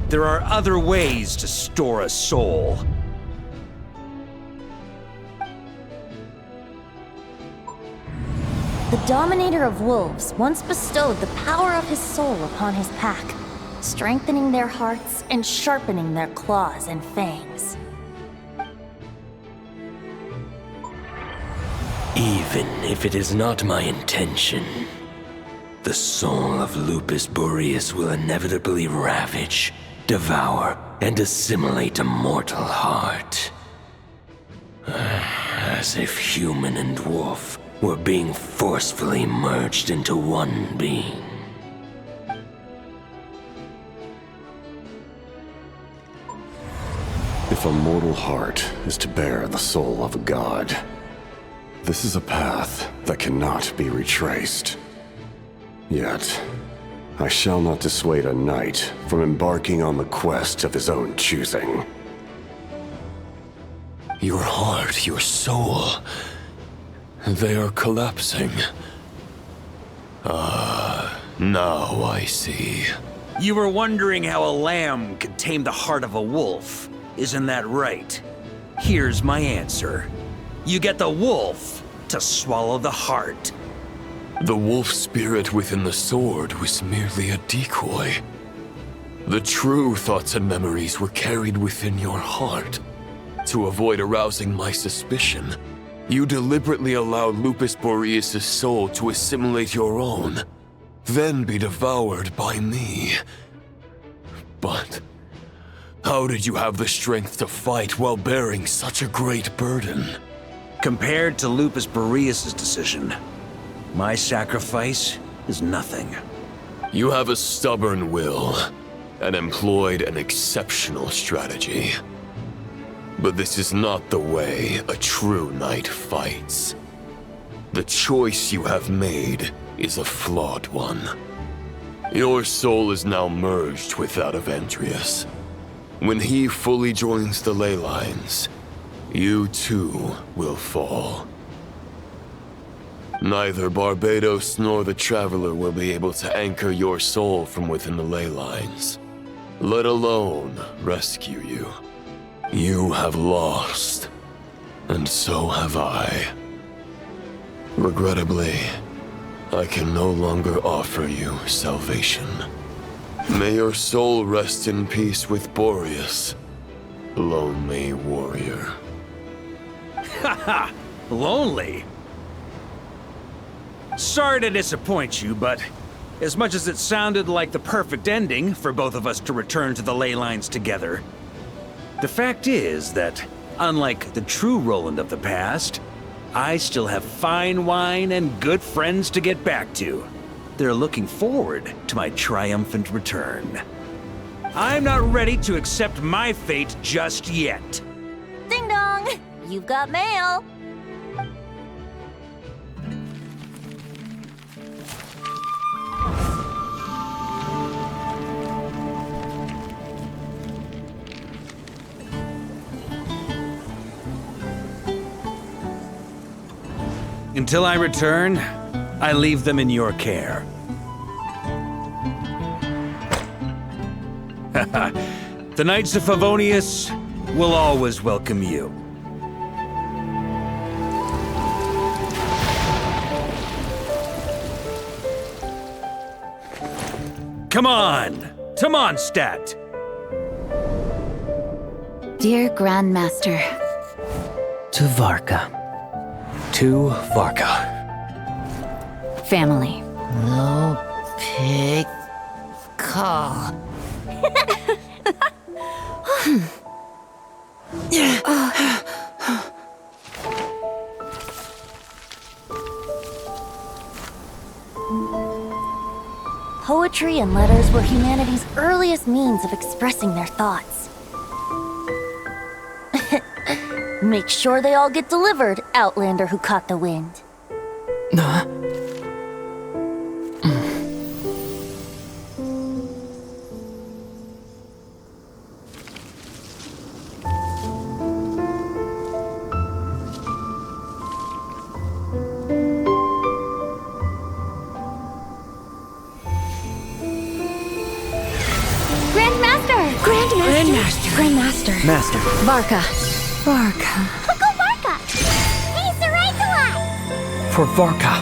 There are other ways to store a soul. The Dominator of Wolves once bestowed the power of his soul upon his pack, strengthening their hearts and sharpening their claws and fangs. Even if it is not my intention, the soul of Lupus Boreas will inevitably ravage, devour, and assimilate a mortal heart. As if human and wolf were being forcefully merged into one being. If a mortal heart is to bear the soul of a god, this is a path that cannot be retraced. Yet, I shall not dissuade a knight from embarking on the quest of his own choosing. Your heart, your soul... they are collapsing. Now I see. You were wondering how a lamb could tame the heart of a wolf, isn't that right? Here's my answer. You get the wolf to swallow the heart. The wolf spirit within the sword was merely a decoy. The true thoughts and memories were carried within your heart. To avoid arousing my suspicion, you deliberately allowed Lupus Boreas' soul to assimilate your own, then be devoured by me. But How did you have the strength to fight while bearing such a great burden? Compared to Lupus Boreas' decision, my sacrifice is nothing. You have a stubborn will and employed an exceptional strategy. But this is not the way a true knight fights. The choice you have made is a flawed one. Your soul is now merged with that of Andrius. When he fully joins the ley lines, you too will fall. Neither Barbatos nor the Traveler will be able to anchor your soul from within the ley lines, let alone rescue you. You have lost, and so have I. Regrettably, I can no longer offer you salvation. May your soul rest in peace with Boreas, lonely warrior. Haha, lonely? Sorry to disappoint you, but as much as it sounded like the perfect ending for both of us to return to the ley lines together, the fact is that, unlike the true Roland of the past, I still have fine wine and good friends to get back to. They're looking forward to my triumphant return. I'm not ready to accept my fate just yet. Ding dong! You've got mail! Until I return, I leave them in your care. The Knights of Favonius will always welcome you. Come on, to Mondstadt. Dear Grandmaster. To Varka. To Varka. Family. No pig call. Poetry and letters were humanity's earliest means of expressing their thoughts. Make sure they all get delivered, Outlander who caught the wind. Grandmaster. Master. Varka. Go Varka! He's the right to us! For Varka.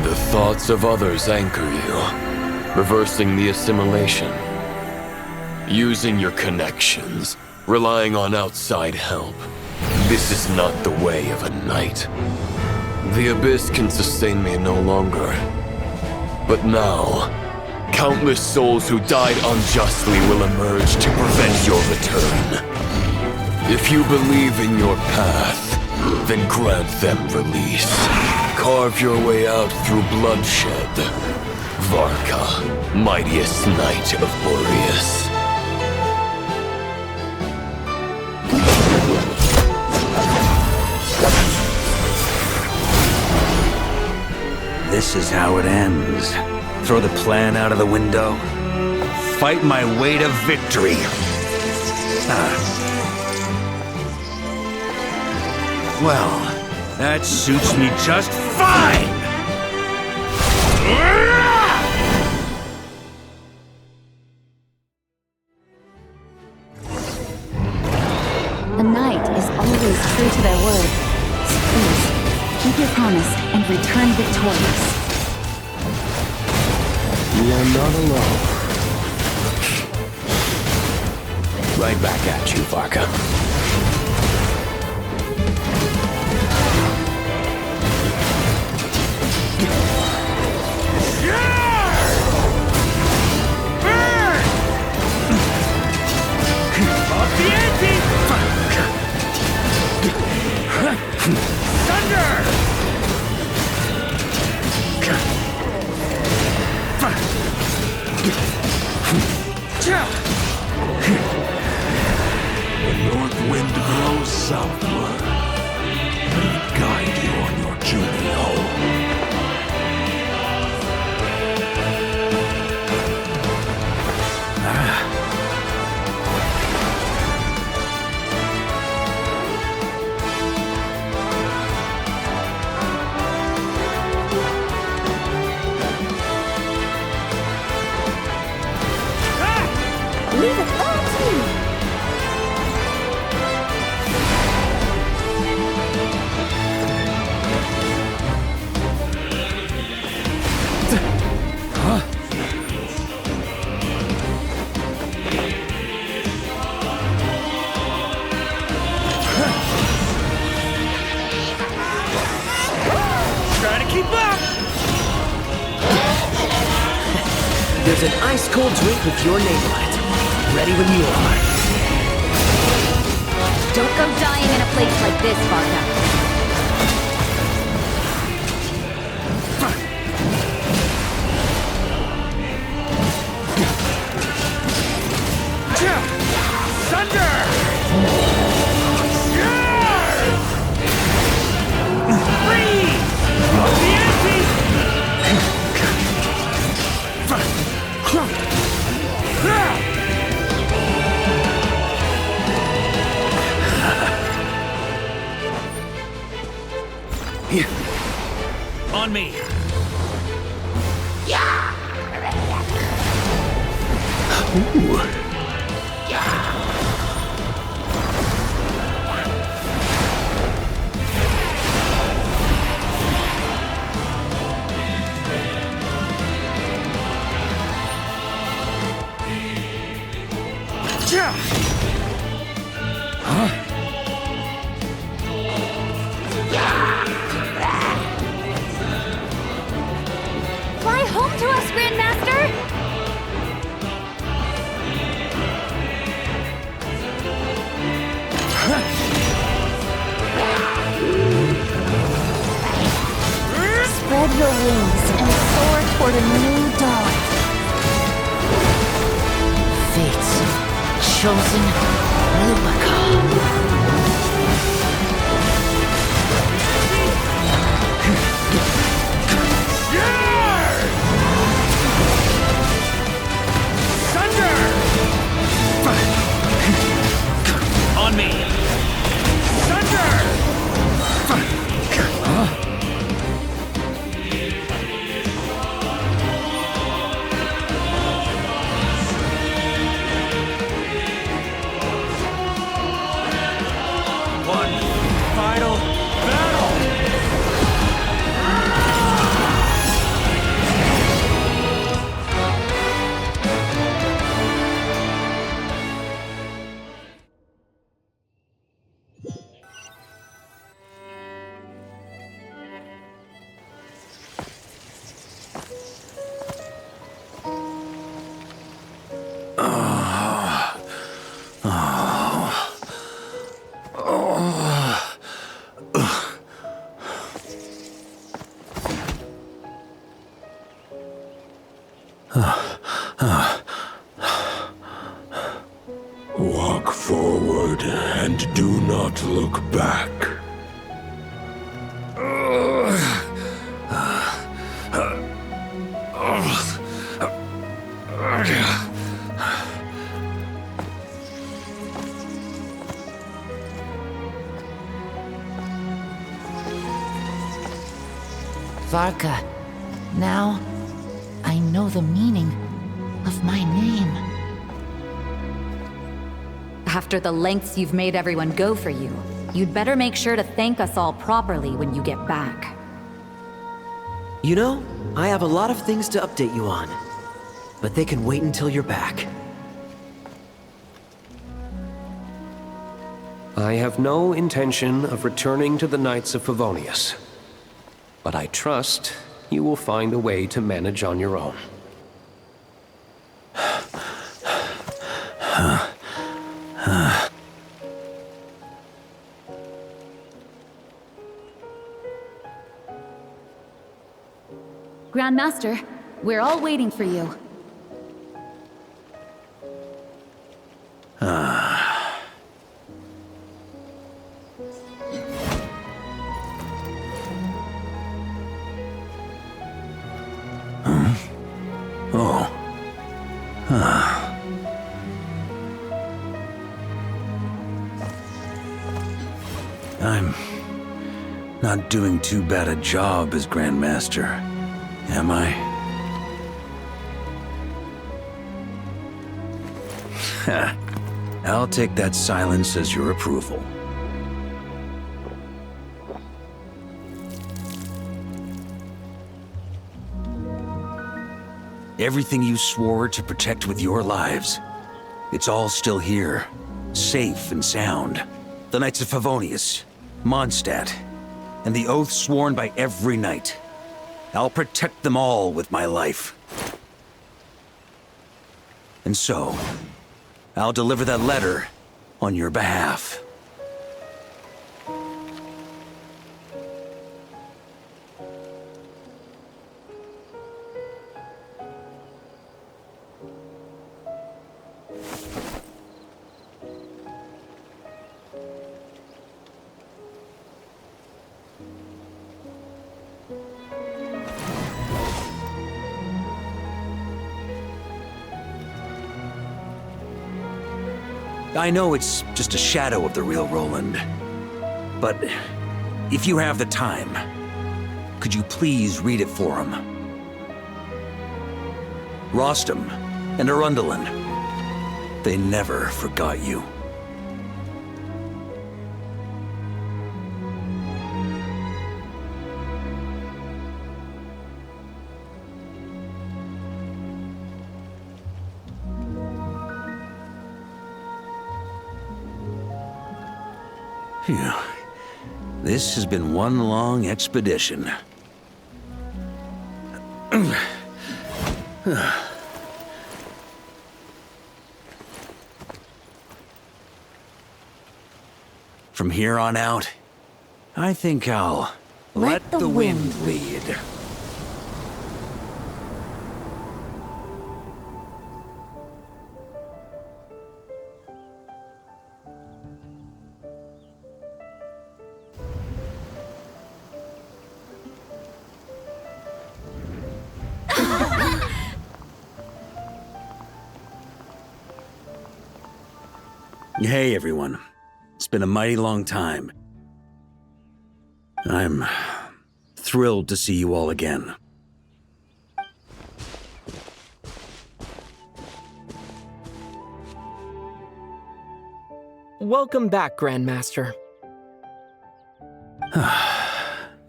The thoughts of others anchor you, reversing the assimilation. Using your connections, relying on outside help. This is not the way of a knight. The Abyss can sustain me no longer. But now, countless souls who died unjustly will emerge to prevent your return. If you believe in your path, then grant them release. Carve your way out through bloodshed. Varka, mightiest knight of Boreas. This is how it ends. Throw the plan out of the window. Fight my way to victory. Well, that suits me just fine! A knight is always true to their word. So please, keep your promise and return victorious. We are not alone. Right back at you, Varka. southward. May it guide you on your journey home. Leave it all to me. Try to keep up! There's an ice-cold drink with your name on it. Ready when you are. Don't go dying in a place like this, Varka. On me. Ooh. Fly home to us, Grandmaster! Spread your wings and soar toward a new dawn. Fate's chosen Lumaka. On me! Thunder! One final battle! Walk forward and do not look back. Varka, now I know the meaning of my name. After the lengths you've made everyone go for you, you'd better make sure to thank us all properly when you get back. You know, I have a lot of things to update you on, but they can wait until you're back. I have no intention of returning to the Knights of Favonius, but I trust you will find a way to manage on your own. Grandmaster, we're all waiting for you. Oh. I'm not doing too bad a job as Grandmaster, am I? I'll take that silence as your approval. Everything you swore to protect with your lives, it's all still here, safe and sound. The Knights of Favonius, Mondstadt, and the oath sworn by every knight. I'll protect them all with my life. And so, I'll deliver that letter on your behalf. I know it's just a shadow of the real Roland, but if you have the time, could you please read it for him? Rostam and Arundelen, they never forgot you. Phew. This has been one long expedition. From here on out, I think I'll let the wind lead. Hey everyone, it's been a mighty long time. I'm thrilled to see you all again. Welcome back, Grandmaster.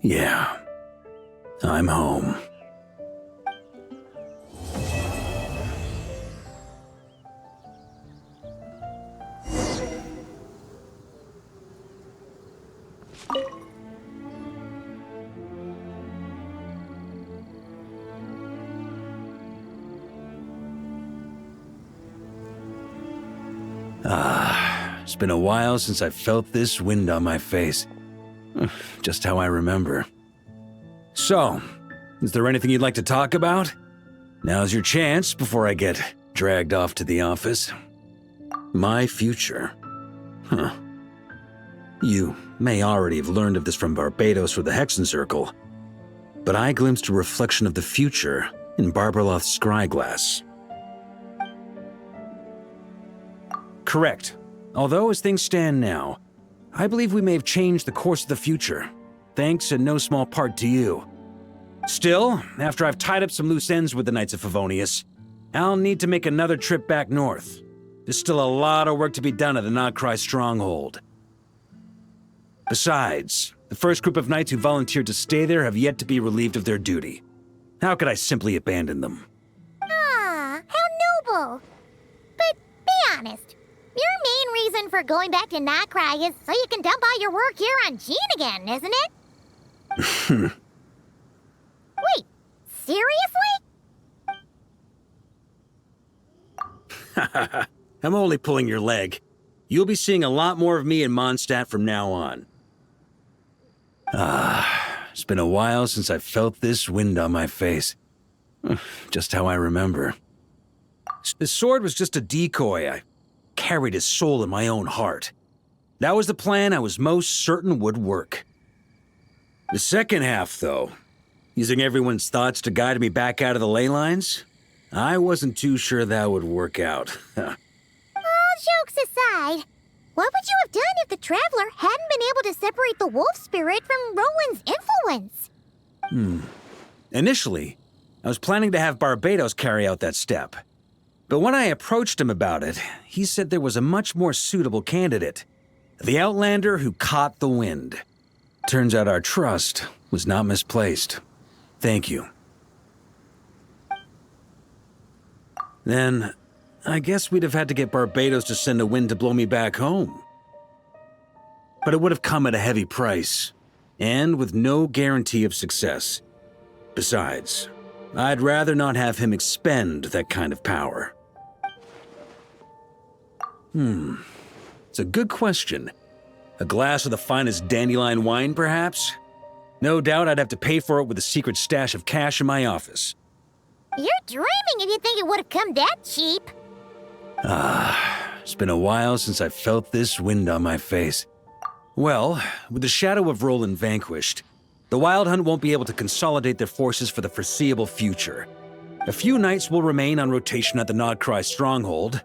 Yeah, I'm home. It's been a while since I felt this wind on my face. Just how I remember. So, is there anything you'd like to talk about? Now's your chance before I get dragged off to the office. My future. Huh. You may already have learned of this from Barbatos or the Hexen Circle, but I glimpsed a reflection of the future in Barbarloth's scryglass. Correct. Although as things stand now, I believe we may have changed the course of the future, thanks in no small part to you. Still, after I've tied up some loose ends with the Knights of Favonius, I'll need to make another trip back north. There's still a lot of work to be done at the nod-krai stronghold. Besides, the first group of knights who volunteered to stay there have yet to be relieved of their duty. How could I simply abandon them? Ah, how noble. But be honest, your main reason for going back to nod-krai is so you can dump all your work here on Jean again, isn't it? Wait, seriously? I'm only pulling your leg. You'll be seeing a lot more of me in Mondstadt from now on. It's been a while since I felt this wind on my face. Just how I remember. The sword was just a decoy. I carried his soul in my own heart. That was the plan I was most certain would work. The second half, though, using everyone's thoughts to guide me back out of the ley lines, I wasn't too sure that would work out. All jokes aside, what would you have done if the Traveler hadn't been able to separate the wolf spirit from Roland's influence? Initially, I was planning to have Barbatos carry out that step. But when I approached him about it, he said there was a much more suitable candidate. The Outlander who caught the wind. Turns out our trust was not misplaced. Thank you. Then, I guess we'd have had to get Barbatos to send a wind to blow me back home. But it would have come at a heavy price, and with no guarantee of success. Besides, I'd rather not have him expend that kind of power. It's a good question. A glass of the finest dandelion wine, perhaps? No doubt I'd have to pay for it with a secret stash of cash in my office. You're dreaming if you think it would have come that cheap. It's been a while since I felt this wind on my face. Well, with the shadow of Roland vanquished, the Wild Hunt won't be able to consolidate their forces for the foreseeable future. A few knights will remain on rotation at the nod-krai stronghold,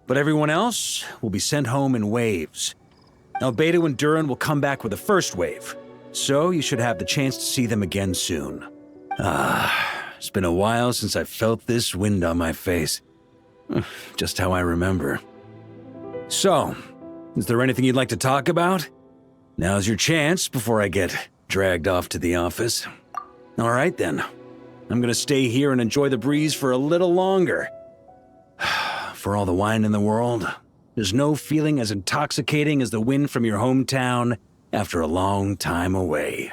but everyone else will be sent home in waves. Albedo and Durin will come back with the first wave, so you should have the chance to see them again soon. It's been a while since I felt this wind on my face. Just how I remember. So, is there anything you'd like to talk about? Now's your chance before I get dragged off to the office. All right then. I'm gonna stay here and enjoy the breeze for a little longer. For all the wine in the world, there's no feeling as intoxicating as the wind from your hometown after a long time away.